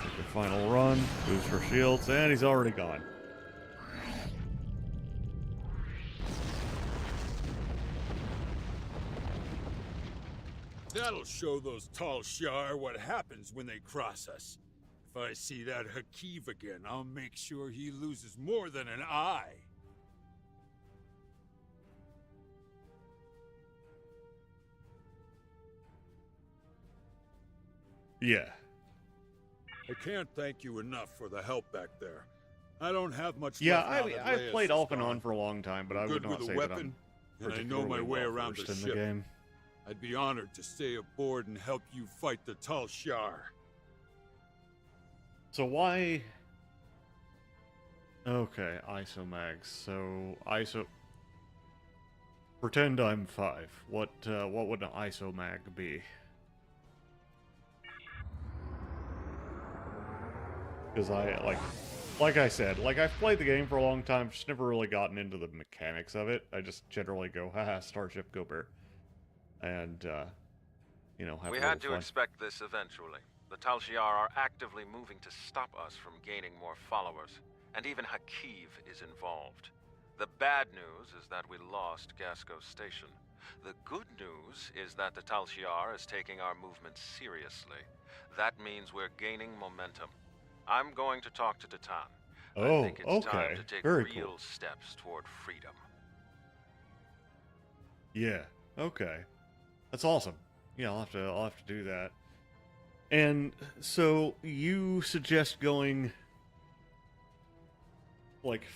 Take a final run, boost our shields, and he's already gone. That'll show those Tal Shiar what happens when they cross us. If I see that Hakiv again, I'll make sure he loses more than an eye. Yeah. I can't thank you enough for the help back there. I don't have much Yeah, left now that I've Reyes played is off and gone. on for a long time, but I I'm would good not with say a weapon, that and I know my particularly way well around the versed in ship. the game. I'd be honored to stay aboard and help you fight the Tal Shiar. So why... Okay, isomags. So, Pretend I'm 5. What would an isomag be? Because like I said, I've played the game for a long time, just never really gotten into the mechanics of it. I just generally go, haha, Starship, go bear. And, you know, have We a had little to fun. expect this eventually. The Tal Shiar are actively moving to stop us from gaining more followers, and even Hakiv is involved. The bad news is that we lost Gasco Station. The good news is that the Tal Shiar is taking our movement seriously. That means we're gaining momentum. I'm going to talk to Titan. Oh, I think it's time okay. to take Very real cool. steps toward freedom. Yeah, okay. That's awesome. Yeah, I'll have to do that. And so you suggest going like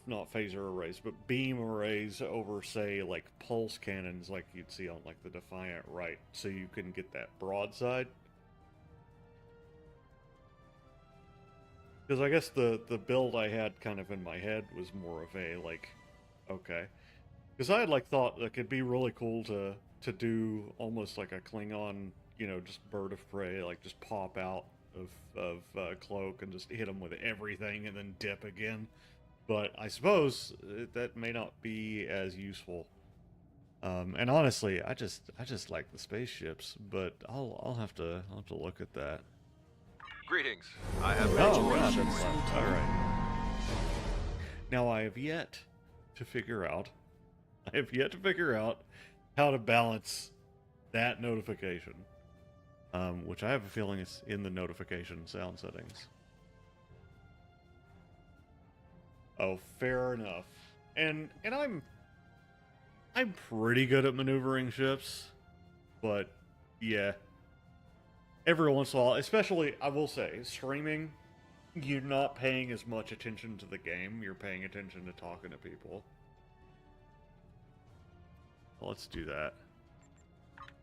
not phaser arrays, but beam arrays over, say, like pulse cannons, like you'd see on like the Defiant, right? So you can get that broadside. Because I guess the build I had kind of in my head was more of a like, okay. Because I had like thought like it'd be really cool to do almost like a Klingon, you know, just bird of prey, like just pop out of cloak and just hit them with everything and then dip again. But I suppose that may not be as useful. And honestly, I just like the spaceships, but I'll have to look at that. Greetings. I have All right. Now I have yet to figure out how to balance that notification, which I have a feeling is in the notification sound settings. Oh, fair enough. And I'm pretty good at maneuvering ships, but yeah. Every once in a while, especially, I will say, streaming, you're not paying as much attention to the game, you're paying attention to talking to people. Well, let's do that.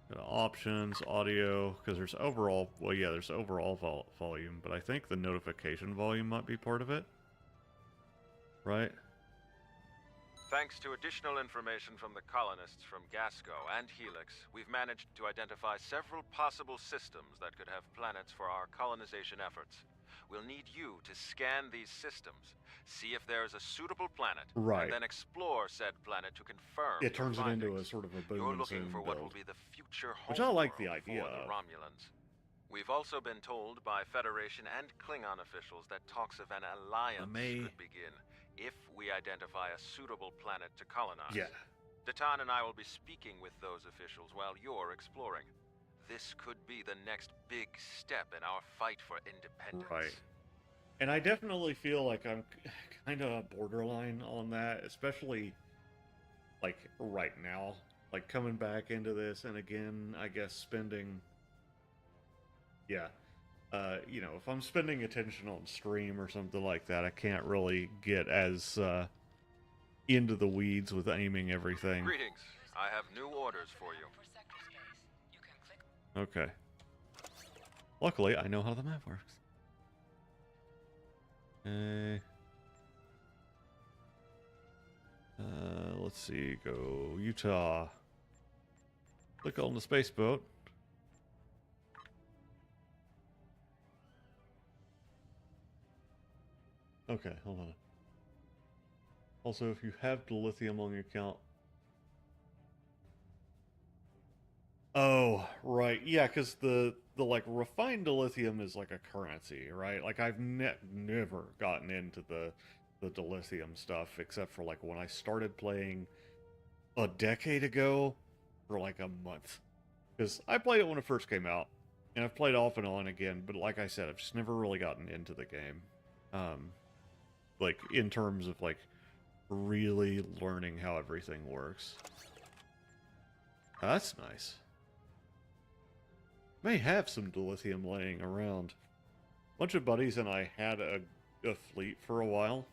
Go to options, audio, because there's overall, well, yeah, there's overall volume, but I think the notification volume might be part of it. Right? Thanks to additional information from the colonists from Gasco and Helix, we've managed to identify several possible systems that could have planets for our colonization efforts. We'll need you to scan these systems, see if there is a suitable planet, Right. and then explore said planet to confirm It turns your it into findings. a sort of a boom You're and looking soon for what build. will be the future home Which I like the world idea for the of. Romulans. We've also been told by Federation and Klingon officials that talks of an alliance could begin if we identify a suitable planet to colonize. Yeah. Titan and I will be speaking with those officials while you're exploring. This could be the next big step in our fight for independence. Right. And I definitely feel like I'm kind of borderline on that, especially like right now. Like coming back into this, and again, I guess spending... Yeah. You know, if I'm spending attention on stream or something like that, I can't really get as into the weeds with aiming everything. Greetings. I have new orders for you. Okay. Luckily, I know how the map works. Okay. Let's see. Go Utah. Click on the space boat. Okay, hold on. Also, if you have dilithium on your account. Oh, right. Yeah, because the like refined dilithium is like a currency, right? Like I've never gotten into the dilithium stuff except for like when I started playing a decade ago for like a month. Because I played it when it first came out, and I've played off and on again, but like I said, I've just never really gotten into the game. Like in terms of like really learning how everything works. That's nice. May have some dilithium laying around. A bunch of buddies and I had a fleet for a while,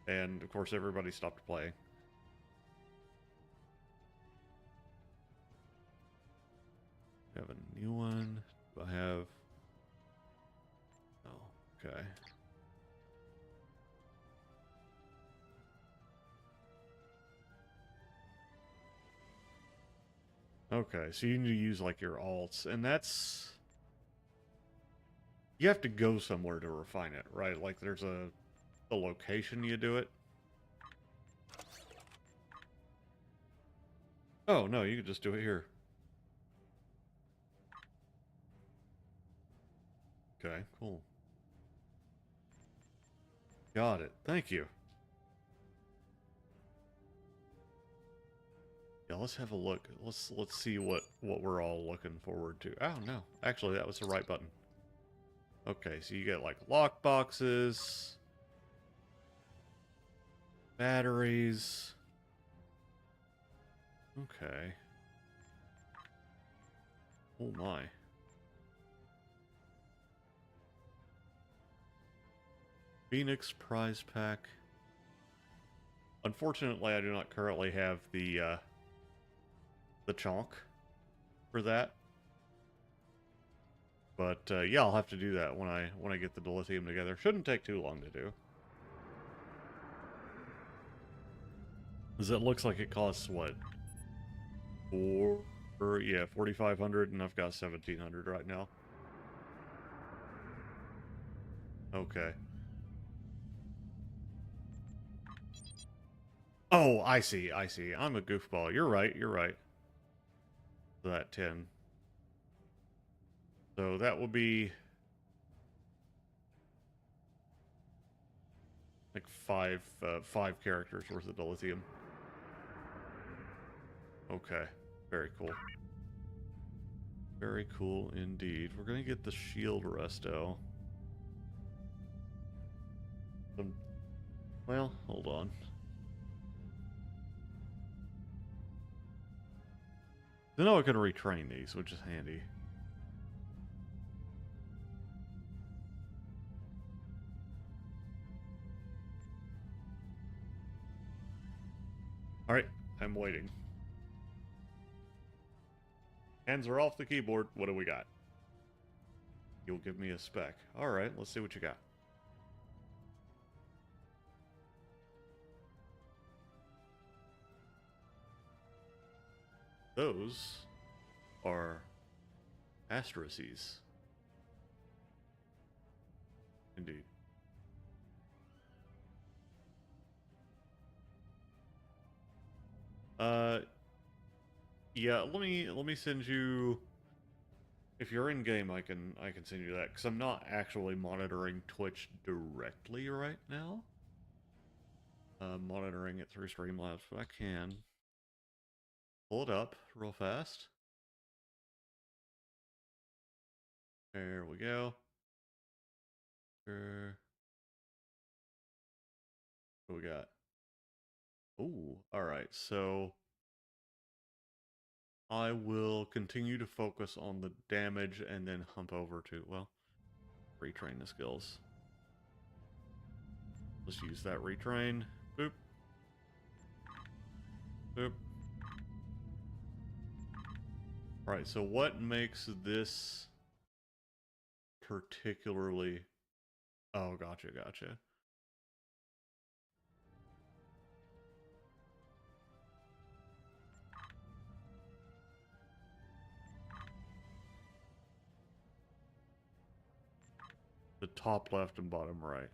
and of course everybody stopped playing. I have a new one. Do I have... Oh, okay. Okay, so you need to use like your alts, and that's... You have to go somewhere to refine it, right? Like there's a location you do it. Oh, no, you can just do it here. Okay, cool. Got it. Thank you. Yeah, let's have a look. Let's see what we're all looking forward to. Oh, no. Actually, that was the right button. Okay, so you get like lock boxes, batteries. Okay. Oh my. Phoenix prize pack. Unfortunately, I do not currently have the chonk for that. But yeah, I'll have to do that when I get the dilithium together. Shouldn't take too long to do. Because it looks like it costs what? 4,500, and I've got 1,700 right now. Okay. Oh, I see. I'm a goofball. You're right. That 10. So that will be like five characters worth of dilithium. Okay, very cool. Very cool indeed. We're gonna get the shield resto. Well, hold on. I know I can retrain these, which is handy. Alright, I'm waiting. Hands are off the keyboard. What do we got? You'll give me a spec. Alright, let's see what you got. Those are asteroids. Indeed. Yeah, let me send you, if you're in game, I can send you that, because I'm not actually monitoring Twitch directly right now. Monitoring it through Streamlabs, but I can pull it up real fast. There we go. What we got? Ooh, alright, so I will continue to focus on the damage and then hump over to, well, retrain the skills. Let's use that retrain. Boop. Yep. Alright, so what makes this particularly... Oh, gotcha, gotcha. The top left and bottom right.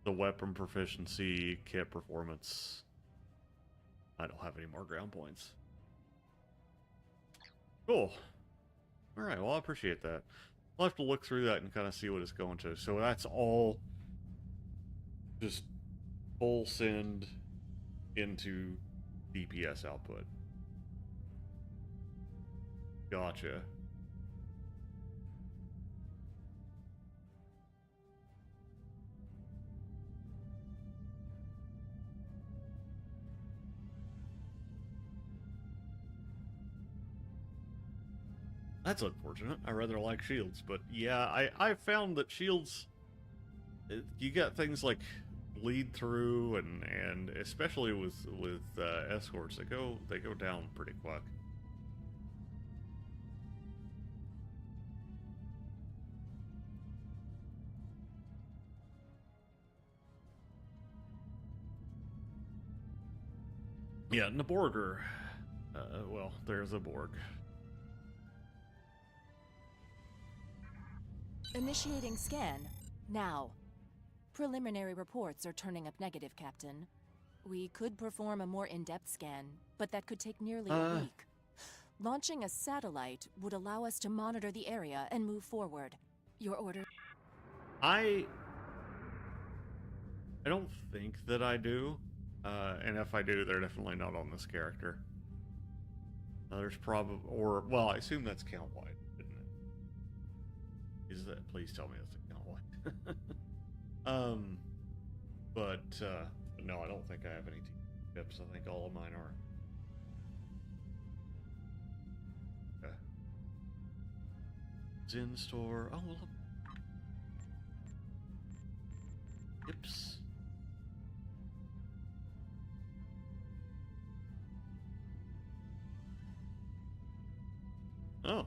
The weapon proficiency, kit performance. I don't have any more ground points. Cool. Alright, well, I appreciate that. I'll have to look through that and kind of see what it's going to. So that's all just full send into DPS output. Gotcha. That's unfortunate. I rather like shields, but yeah, I found that shields, you got things like bleed through, and especially with escorts, they go down pretty quick. Yeah, and the Borger. Well, there's a Borg. Initiating scan. Now. Preliminary reports are turning up negative, Captain. We could perform a more in-depth scan, but that could take nearly a week. Launching a satellite would allow us to monitor the area and move forward. Your order? I don't think that I do. And if I do, they're definitely not on this character. There's probably, or, well, I assume that's count wide, isn't it? Is that, please tell me that's a count wide. But no, I don't think I have any tips. I think all of mine are. Okay. Zen store, oh, well. Tips. Oh.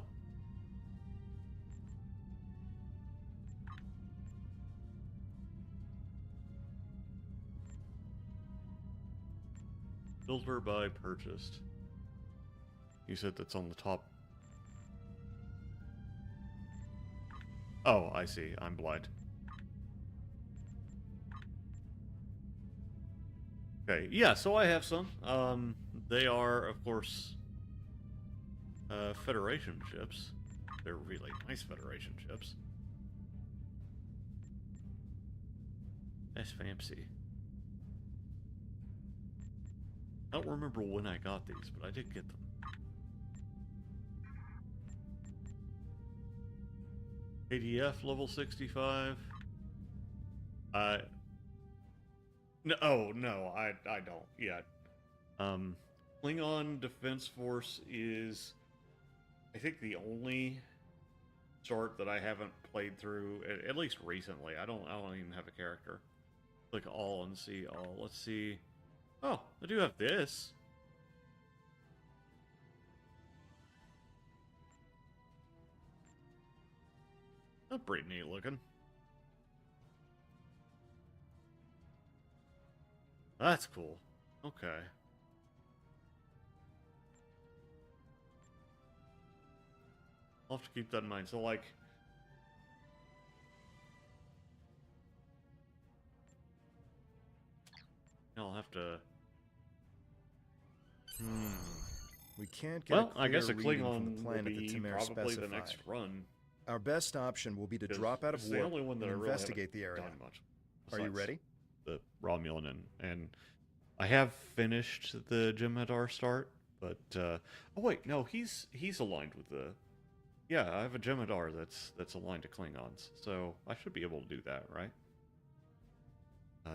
Filter by purchased. You said that's on the top. Oh, I see. I'm blind. Okay, yeah, so I have some. They are, of course, Federation ships. They're really nice Federation ships. That's fancy. I don't remember when I got these, but I did get them. ADF level 65. No, oh, no, I don't yet. Klingon Defense Force is, I think, the only chart that I haven't played through, at least recently. I don't even have a character. Click all and see all. Let's see. Oh, I do have this. That's pretty neat looking. That's cool. Okay. I'll have to keep that in mind. So, like, I'll have to. We can't get Well, a clear I guess a reading from Klingon the will planet that be Tamir probably specified. the next run. Our best option will be to drop out of It's the warp only one that and I really investigate haven't the area. done much. Are you Besides ready? The Romulan, and I have finished the Jem'Hadar start, but oh wait, no, he's aligned with the. Yeah, I have a Jem'Hadar that's aligned to Klingons, so I should be able to do that, right?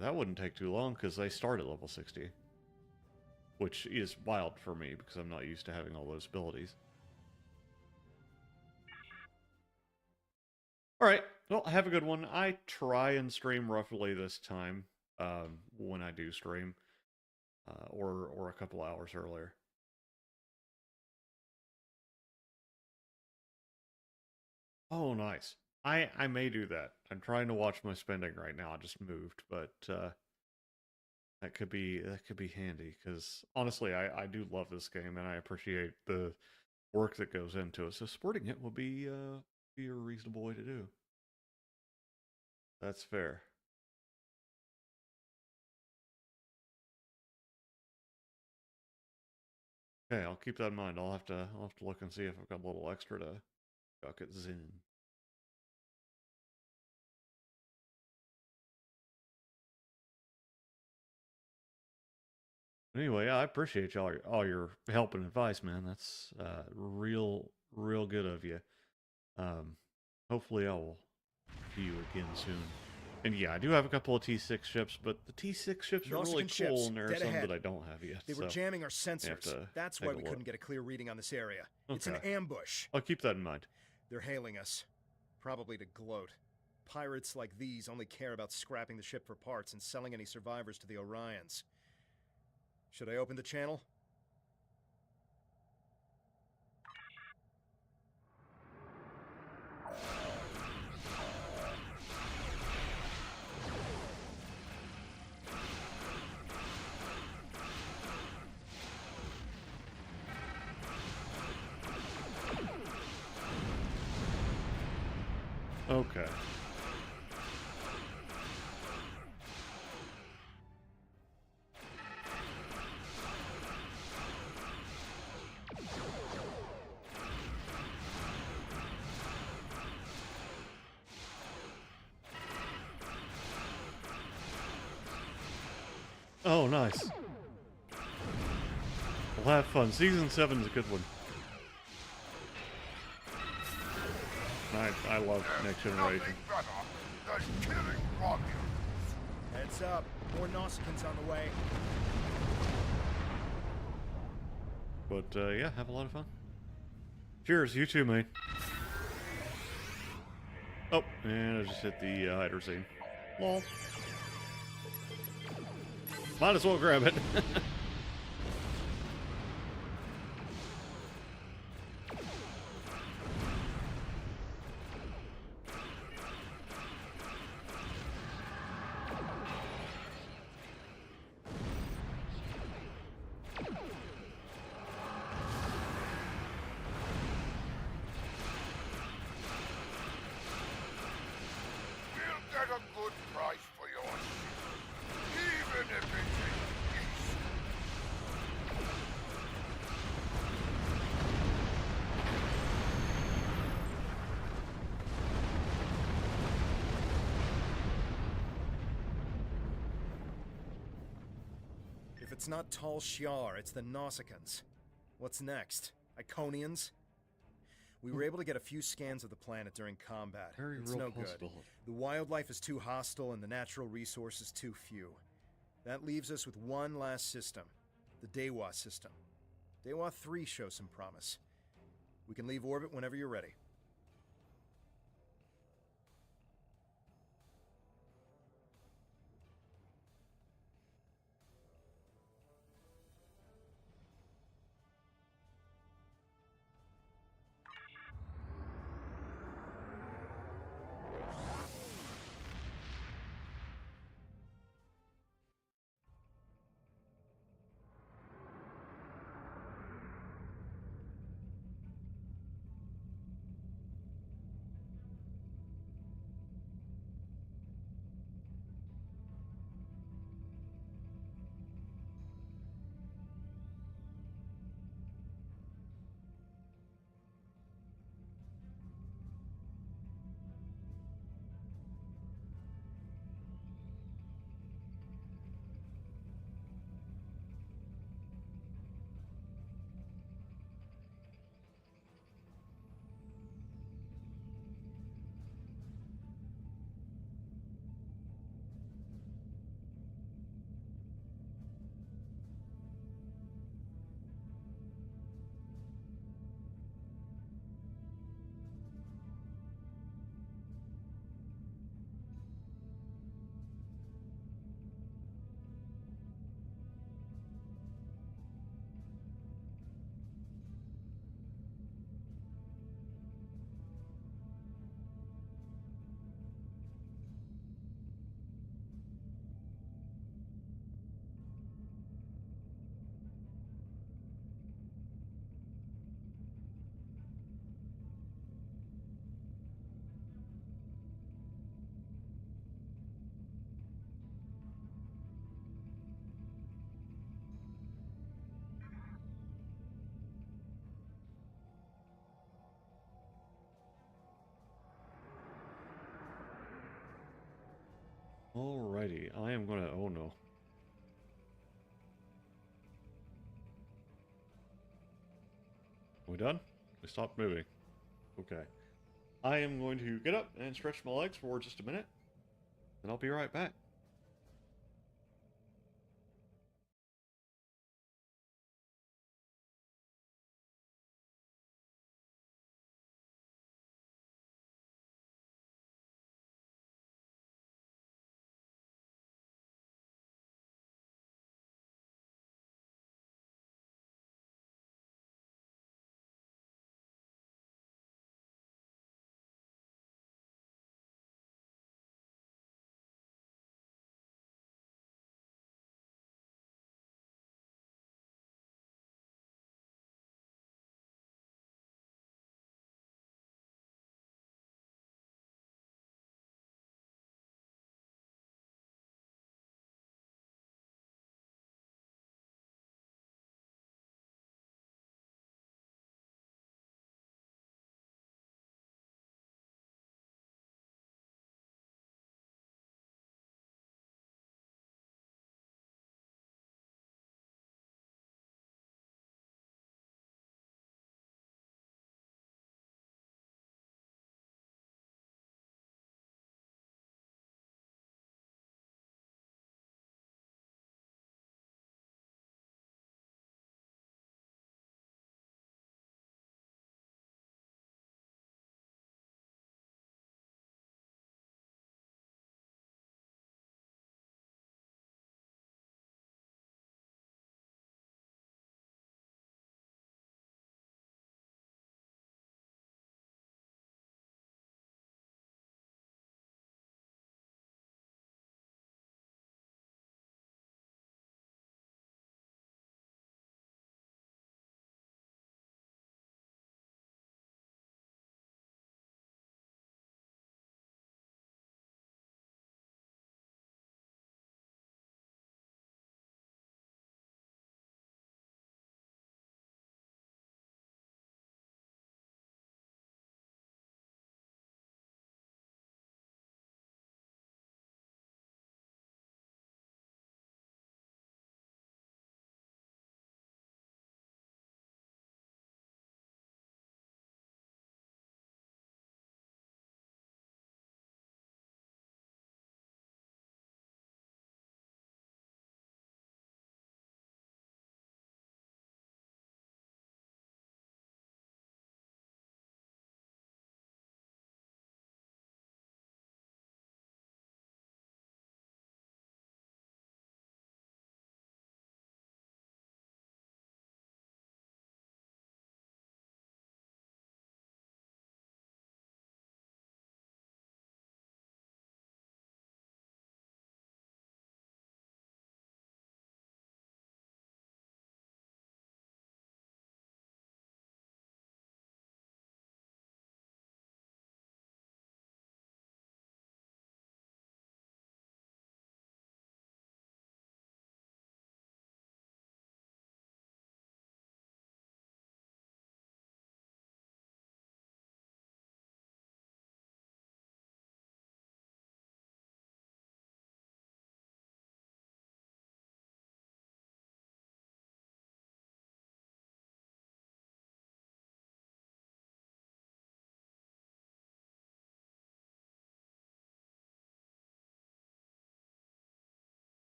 That wouldn't take too long because they start at level 60, which is wild for me because I'm not used to having all those abilities. All right, well, have a good one. I try and stream roughly this time when I do stream. or a couple hours earlier. Oh, nice. I may do that. I'm trying to watch my spending right now. I just moved, but that could be handy because honestly, I do love this game and I appreciate the work that goes into it. So supporting it would be a reasonable way to do. That's fair. Okay, I'll keep that in mind. I'll have to look and see if I've got a little extra to duck at Zin. Anyway, I appreciate all your help and advice, man. That's real good of you. Hopefully I will see you again soon. And yeah, I do have a couple of T6 ships, but the T6 ships are really cool, and there are some that I don't have yet. They were jamming our sensors. That's why we couldn't get a clear reading on this area. Okay. It's an ambush. I'll keep that in mind. They're hailing us, probably to gloat. Pirates like these only care about scrapping the ship for parts and selling any survivors to the Orions. Should I open the channel? Okay. Oh, nice. We'll have fun. Season 7 is a good one. I love Next Generation. Heads up. More Nausicaans on the way. But, yeah, have a lot of fun. Cheers, you too, mate. Oh, and I just hit the hider scene. Lol. Might as well grab it. If it's not Tal Shiar, it's the Nausicaans. What's next? Iconians? We were able to get a few scans of the planet during combat. It's no good. The wildlife is too hostile and the natural resources too few. That leaves us with one last system, the Dewa system. Dewa 3 shows some promise. We can leave orbit whenever you're ready. Alrighty, I am gonna... Oh no. We done? We stopped moving. Okay. I am going to get up and stretch my legs for just a minute, and I'll be right back.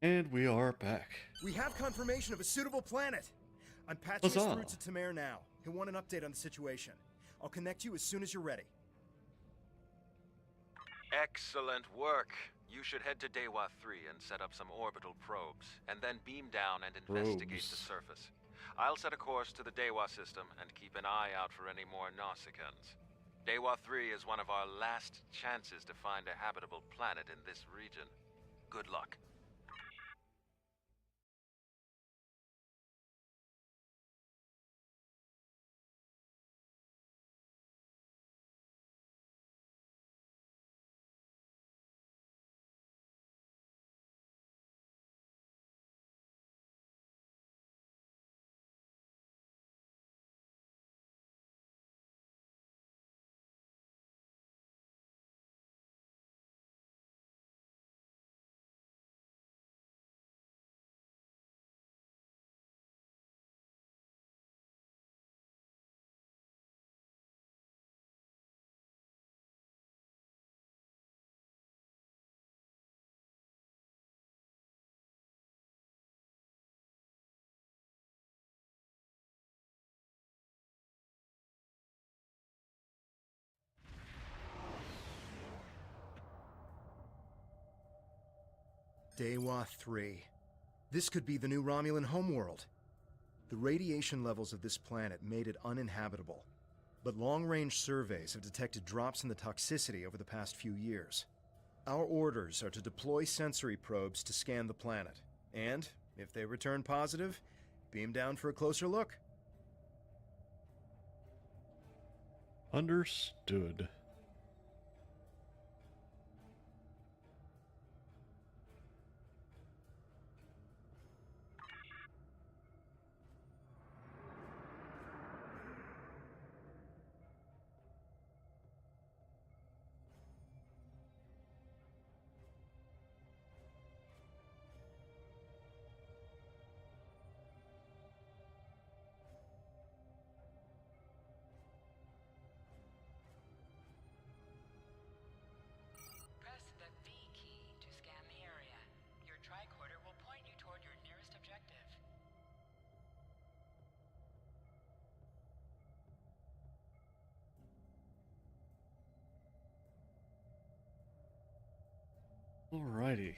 And we are back. We have confirmation of a suitable planet. I'm patching us Huzzah. through to Tamir now. He'll want an update on the situation. I'll connect you as soon as you're ready. Excellent work. You should head to Dewa 3 and set up some orbital probes, and then beam down and investigate the surface. I'll set a course to the Dewa system and keep an eye out for any more Nausicaans. Dewa 3 is one of our last chances to find a habitable planet in this region. Good luck. Dewa 3. This could be the new Romulan homeworld. The radiation levels of this planet made it uninhabitable, but long-range surveys have detected drops in the toxicity over the past few years. Our orders are to deploy sensory probes to scan the planet, and, if they return positive, beam down for a closer look. Understood. Press the V key to scan the area. Your tricorder will point you toward your nearest objective. Alrighty.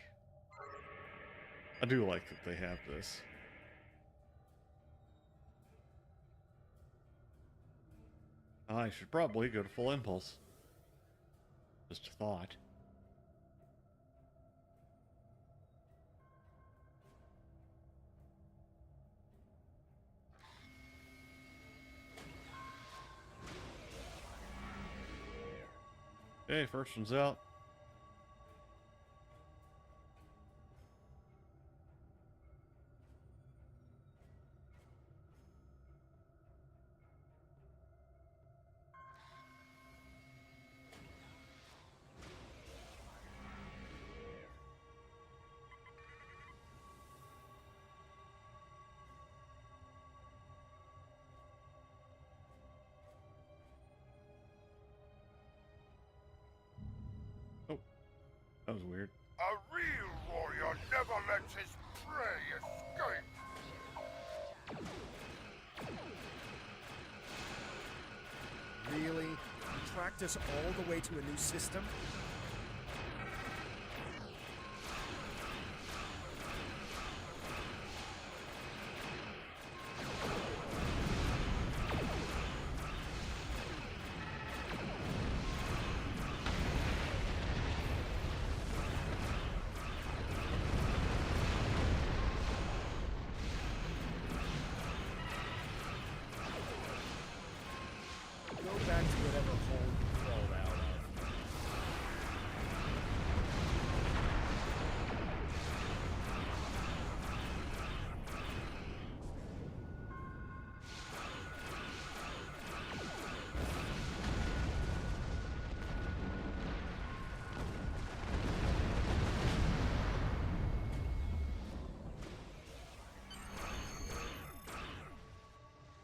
I do like that they have this. I should probably go to full impulse. Just a thought. Okay, first one's out. Oh, that was weird. A real warrior never lets his prey escape. Really? You tracked us all the way to a new system? Go back to whatever hole you crawled out of.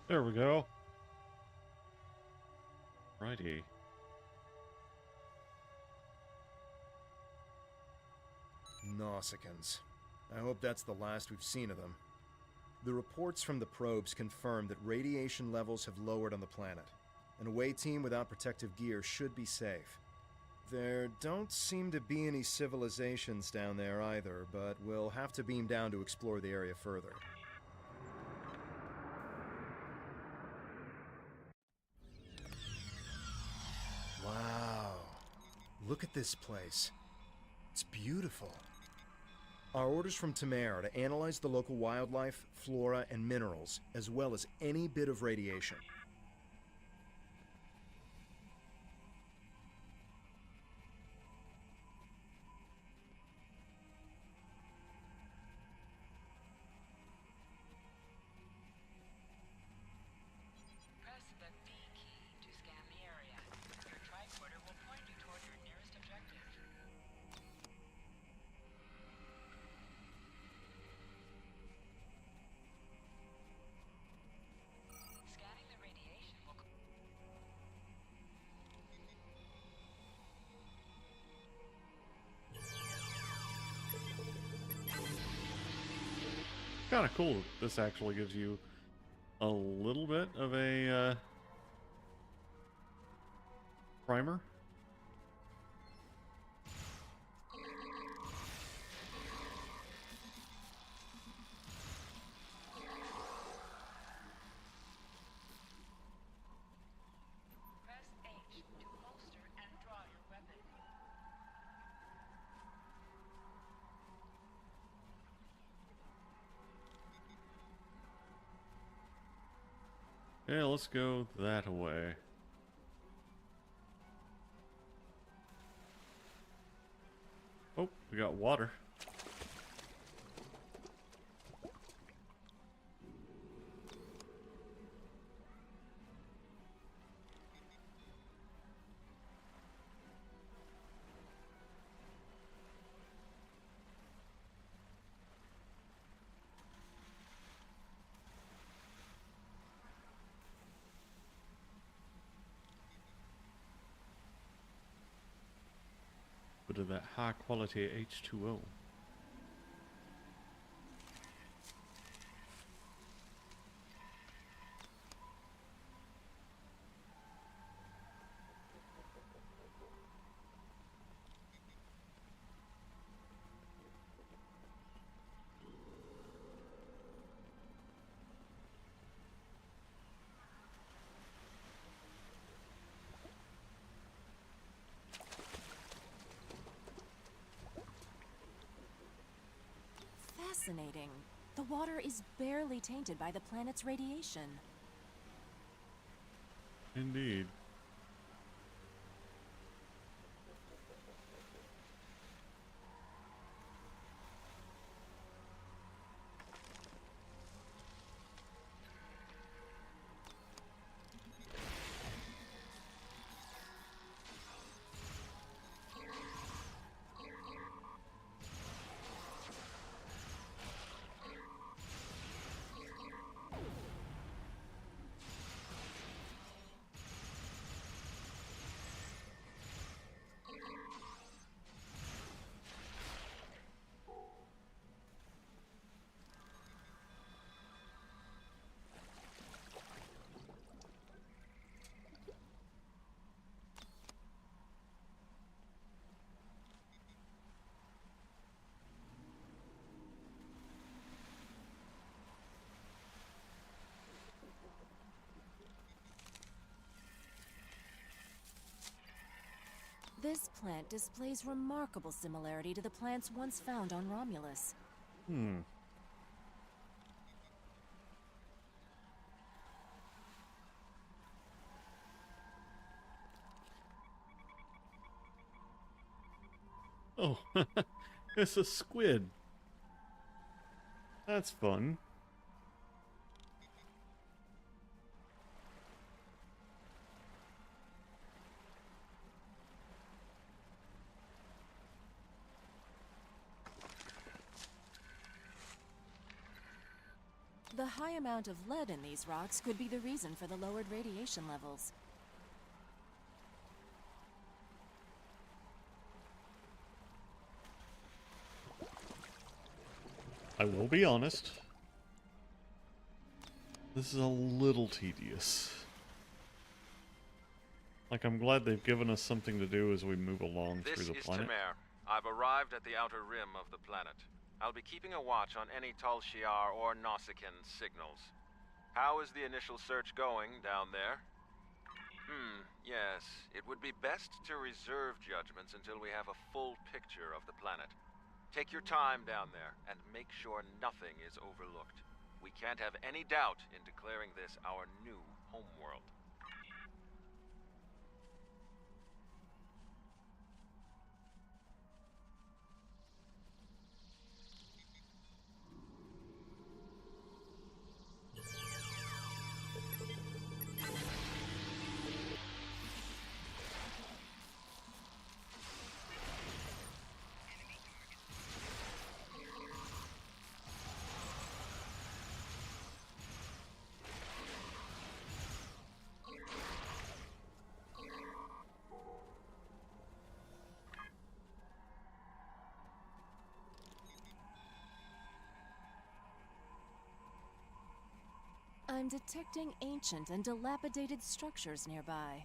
There we go. Righty. Nausicaans. I hope that's the last we've seen of them. The reports from the probes confirm that radiation levels have lowered on the planet. An away team without protective gear should be safe. There don't seem to be any civilizations down there either, but we'll have to beam down to explore the area further. Wow. Look at this place. It's beautiful. Our orders from Tamer are to analyze the local wildlife, flora, and minerals, as well as any bit of radiation. Press the B key to scan the area. Your tricorder will point you toward your nearest objective. Scanning the radiation will... Kind of cool that this actually gives you a little bit of a primer. Press H to holster and draw your weapon. Yeah, let's go that way. Oh, we got water. Bit of that high quality H2O. Fascinating. The water is barely tainted by the planet's radiation. Indeed. This plant displays remarkable similarity to the plants once found on Romulus. Hmm. Oh, it's a squid. That's fun. The high amount of lead in these rocks could be the reason for the lowered radiation levels. I will be honest. This is a little tedious. Like, I'm glad they've given us something to do as we move along through the planet. This is Tamer. I've arrived at the outer rim of the planet. I'll be keeping a watch on any Tal Shiar or Nausicaan signals. How is the initial search going down there? Yes. It would be best to reserve judgments until we have a full picture of the planet. Take your time down there, and make sure nothing is overlooked. We can't have any doubt in declaring this our new homeworld. I'm detecting ancient and dilapidated structures nearby.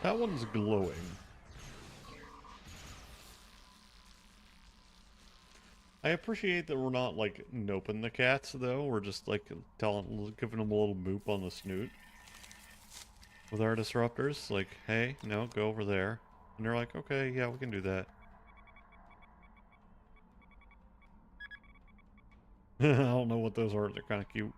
That one's glowing. I appreciate that we're not, like, noping the cats, though. We're just, like, giving them a little boop on the snoot. With our disruptors. Like, hey, no, go over there. And they're like, okay, yeah, we can do that. I don't know what those are. They're kind of cute.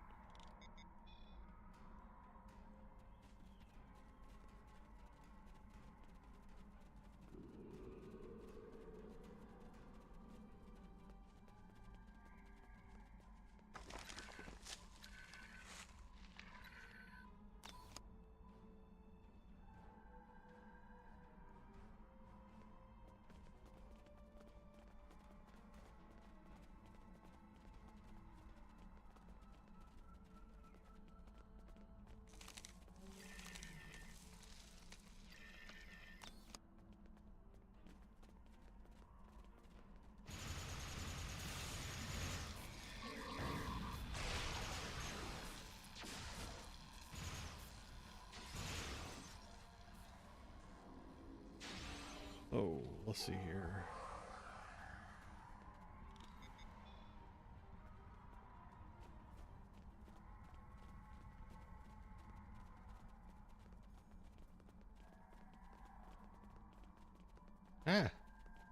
Oh, let's see here.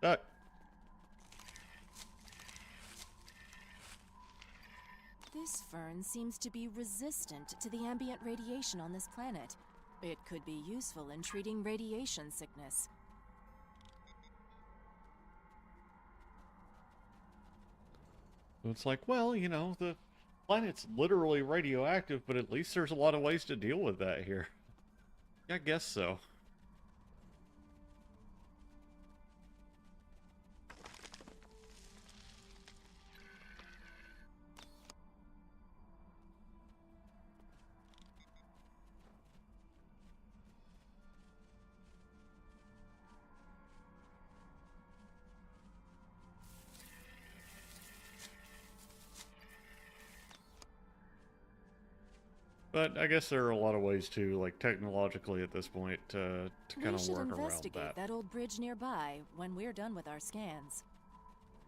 Duck. This fern seems to be resistant to the ambient radiation on this planet. It could be useful in treating radiation sickness. It's like, well, you know, the planet's literally radioactive, but at least there's a lot of ways to deal with that here. Yeah, I guess so. But I guess there are a lot of ways too, like technologically at this point, to kind We of should work around investigate that. old bridge nearby when we're done with our scans.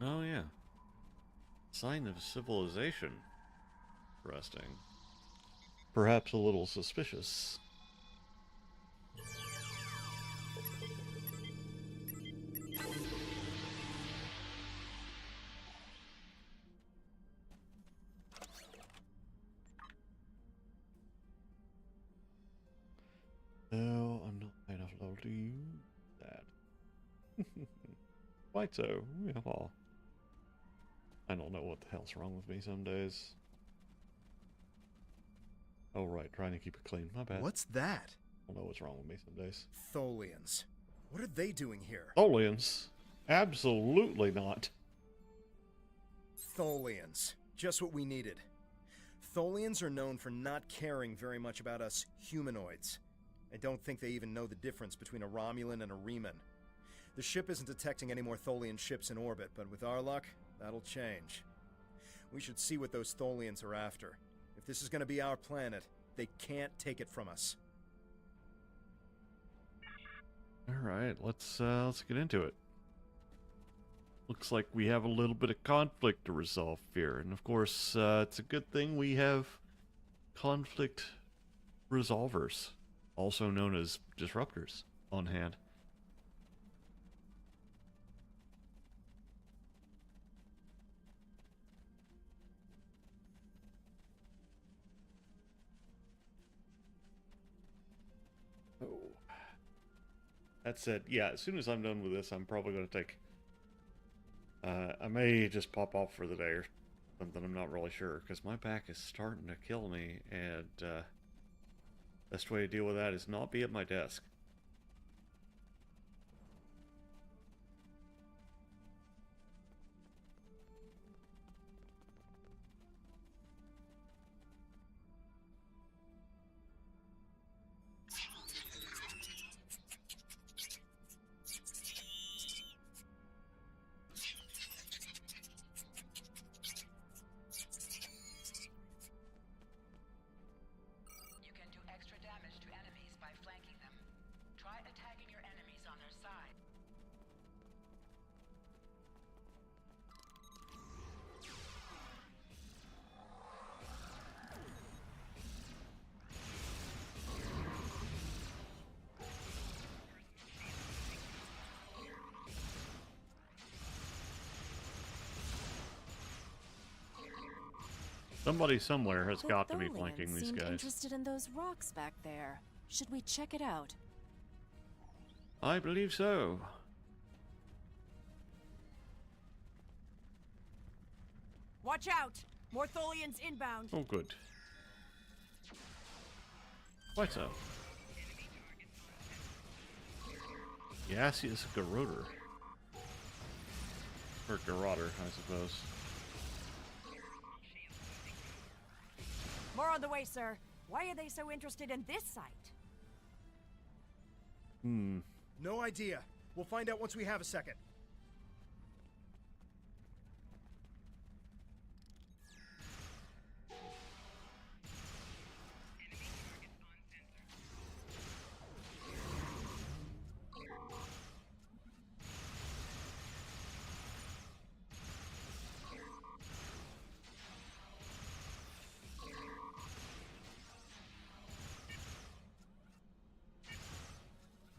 Oh yeah. Sign of civilization. Interesting. Perhaps a little suspicious. No, I'm not high enough level to use that. Quite so. Yeah, well, I don't know what the hell's wrong with me some days. Oh, right, trying to keep it clean. My bad. What's that? I don't know what's wrong with me some days. Tholians. What are they doing here? Tholians? Absolutely not. Tholians. Just what we needed. Tholians are known for not caring very much about us humanoids. I don't think they even know the difference between a Romulan and a Reman. The ship isn't detecting any more Tholian ships in orbit, but with our luck, that'll change. We should see what those Tholians are after. If this is going to be our planet, they can't take it from us. Alright, let's get into it. Looks like we have a little bit of conflict to resolve here, and of course, it's a good thing we have conflict resolvers, also known as disruptors, on hand. Oh. That said, yeah, as soon as I'm done with this, I'm probably going to take... I may just pop off for the day or something, I'm not really sure, because my back is starting to kill me, and best way to deal with that is not be at my desk. You can do extra damage to enemies by flanking them. Try attacking your enemies on their side. Somebody somewhere has The got to be Tholians flanking these seemed guys. interested in those rocks back there. Should we check it out? I believe so. Watch out! More Tholians inbound. Oh, good. What's up? Gaseous Garoder. Or Garroter, I suppose. More on the way, sir. Why are they so interested in this site? No idea. We'll find out once we have a second.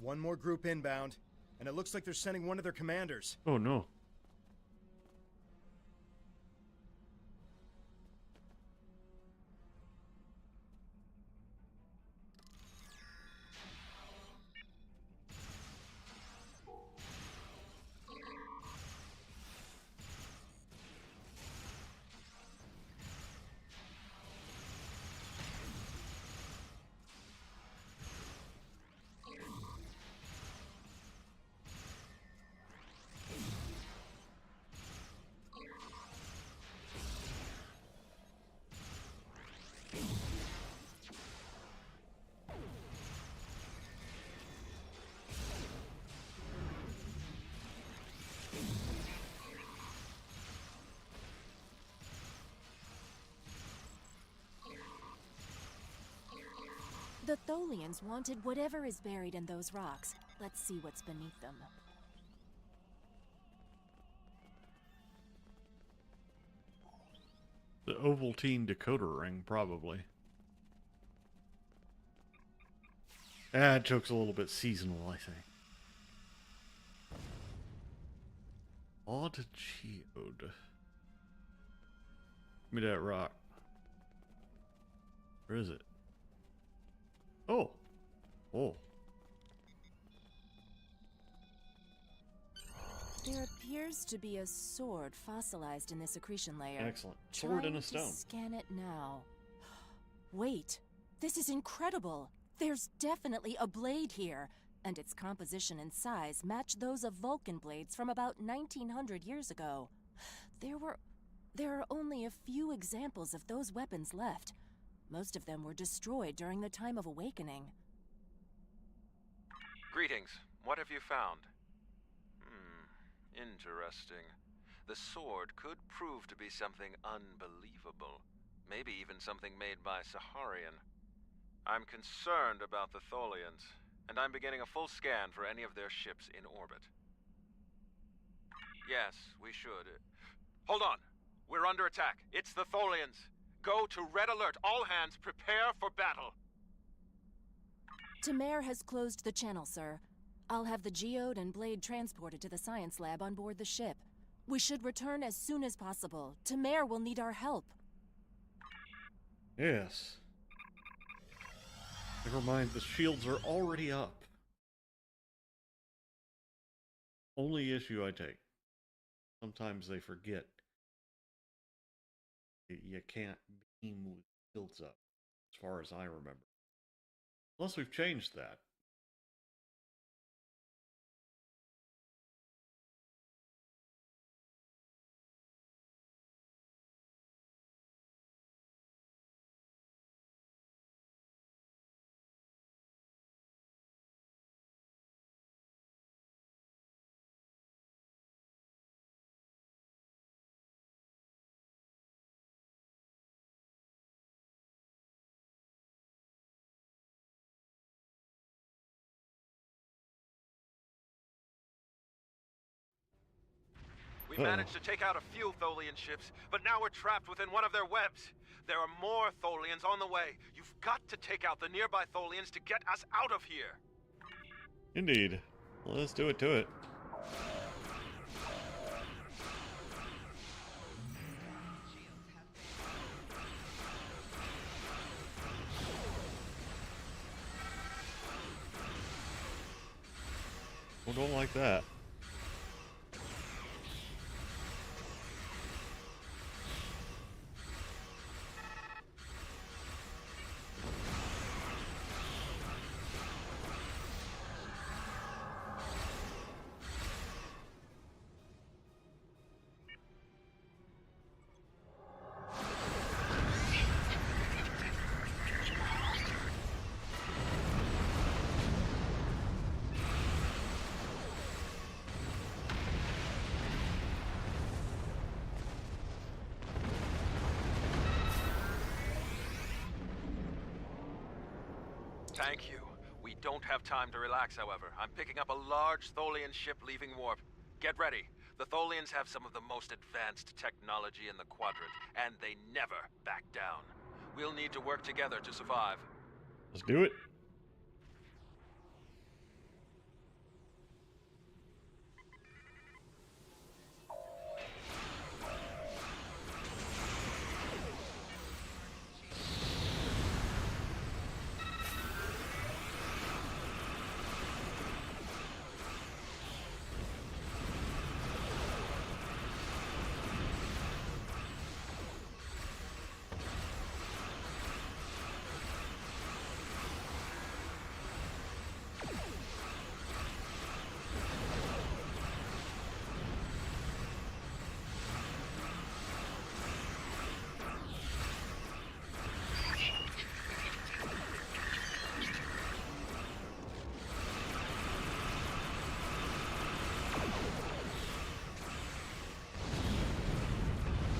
One more group inbound, and it looks like they're sending one of their commanders. Oh no. The Tholians wanted whatever is buried in those rocks. Let's see what's beneath them. The Ovaltine decoder ring, probably. That joke's a little bit seasonal, I think. Odd geode. Give me that rock. Where is it? Oh. Oh. There appears to be a sword fossilized in this accretion layer. Excellent. Sword in a stone. Trying to scan it now. Wait, this is incredible. There's definitely a blade here, and its composition and size match those of Vulcan blades from about 1900 years ago. There are only a few examples of those weapons left. Most of them were destroyed during the time of Awakening. Greetings. What have you found? Interesting. The sword could prove to be something unbelievable. Maybe even something made by Saharian. I'm concerned about the Tholians, and I'm beginning a full scan for any of their ships in orbit. Yes, we should. Hold on! We're under attack. It's the Tholians. Go to Red Alert. All hands, prepare for battle. Tamer has closed the channel, sir. I'll have the geode and blade transported to the science lab on board the ship. We should return as soon as possible. Tamer will need our help. Yes. Never mind, the shields are already up. Only issue I take. Sometimes they forget. You can't beam with shields up, as far as I remember. Unless we've changed that. We managed to take out a few Tholian ships, but now we're trapped within one of their webs. There are more Tholians on the way. You've got to take out the nearby Tholians to get us out of here. Indeed. Well, let's do it to it. Well, don't like that. Thank you. We don't have time to relax, however. I'm picking up a large Tholian ship leaving warp. Get ready. The Tholians have some of the most advanced technology in the quadrant, and they never back down. We'll need to work together to survive. Let's do it.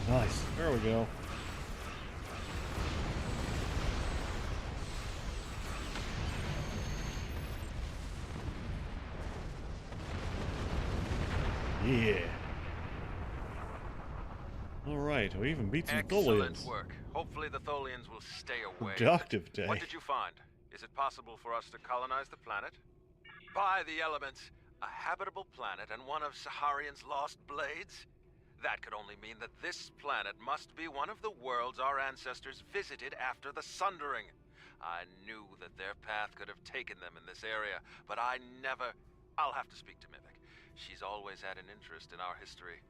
Nice. There we go. Yeah. Alright, we even beat some Excellent Tholians. work. Hopefully the Tholians will stay away. Productive day. What did you find? Is it possible for us to colonize the planet? By the elements, a habitable planet and one of Saharian's lost blades? That could only mean that this planet must be one of the worlds our ancestors visited after the Sundering. I knew that their path could have taken them in this area, but I never... I'll have to speak to Mimic. She's always had an interest in our history.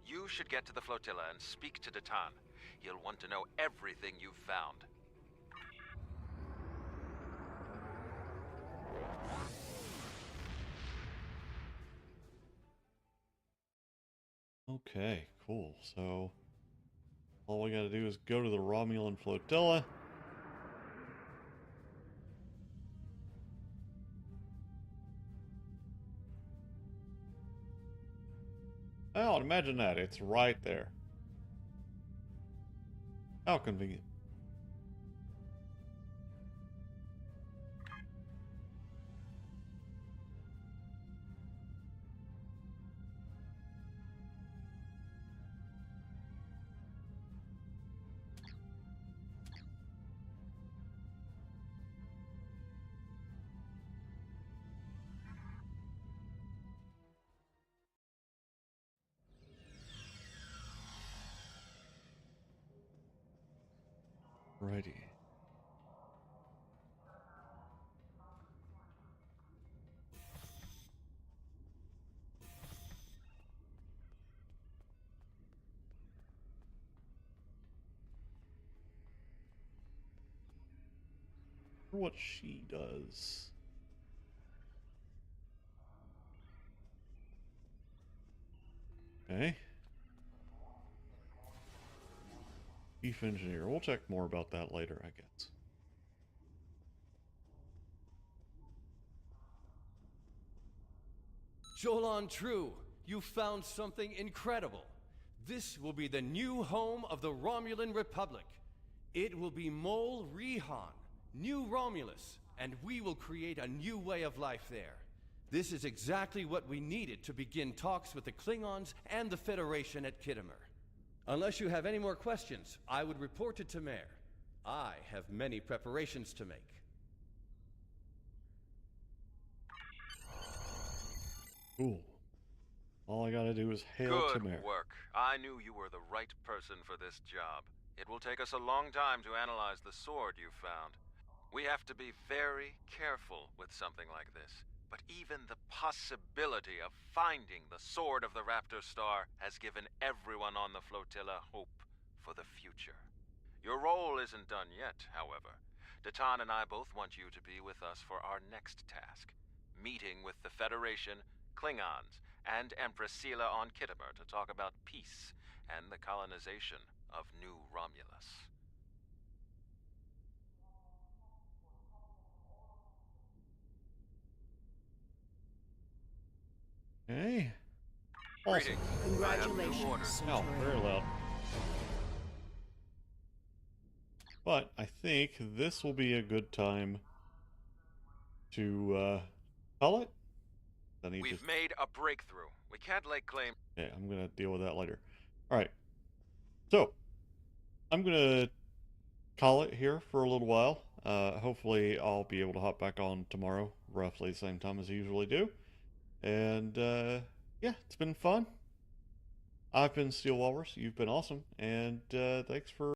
You should get to the flotilla and speak to Datan. He'll want to know everything you've found. Okay, cool. So, all we gotta do is go to the Romulan flotilla. Oh, imagine that. It's right there. How convenient. Righty. What she does. Okay. Chief engineer. We'll check more about that later, I guess. Jolan True, you found something incredible. This will be the new home of the Romulan Republic. It will be Mol Rihan, New Romulus, and we will create a new way of life there. This is exactly what we needed to begin talks with the Klingons and the Federation at Kittimer. Unless you have any more questions, I would report to Tamer. I have many preparations to make. Cool. All I gotta do is hail Good Tamer. work. I knew you were the right person for this job. It will take us a long time to analyze the sword you found. We have to be very careful with something like this. But even the possibility of finding the sword of the Raptor Star has given everyone on the flotilla hope for the future. Your role isn't done yet, however. Datan and I both want you to be with us for our next task. Meeting with the Federation, Klingons, and Empress Sela on Kittimer to talk about peace and the colonization of New Romulus. Okay. Awesome. Congratulations. Oh, very loud. But I think this will be a good time to call it. We've made a breakthrough. We can't lay claim. Yeah, I'm gonna deal with that later. Alright. So, I'm gonna call it here for a little while. Hopefully I'll be able to hop back on tomorrow, roughly the same time as I usually do. And, yeah, it's been fun. I've been Steel Walrus. You've been awesome. And, thanks for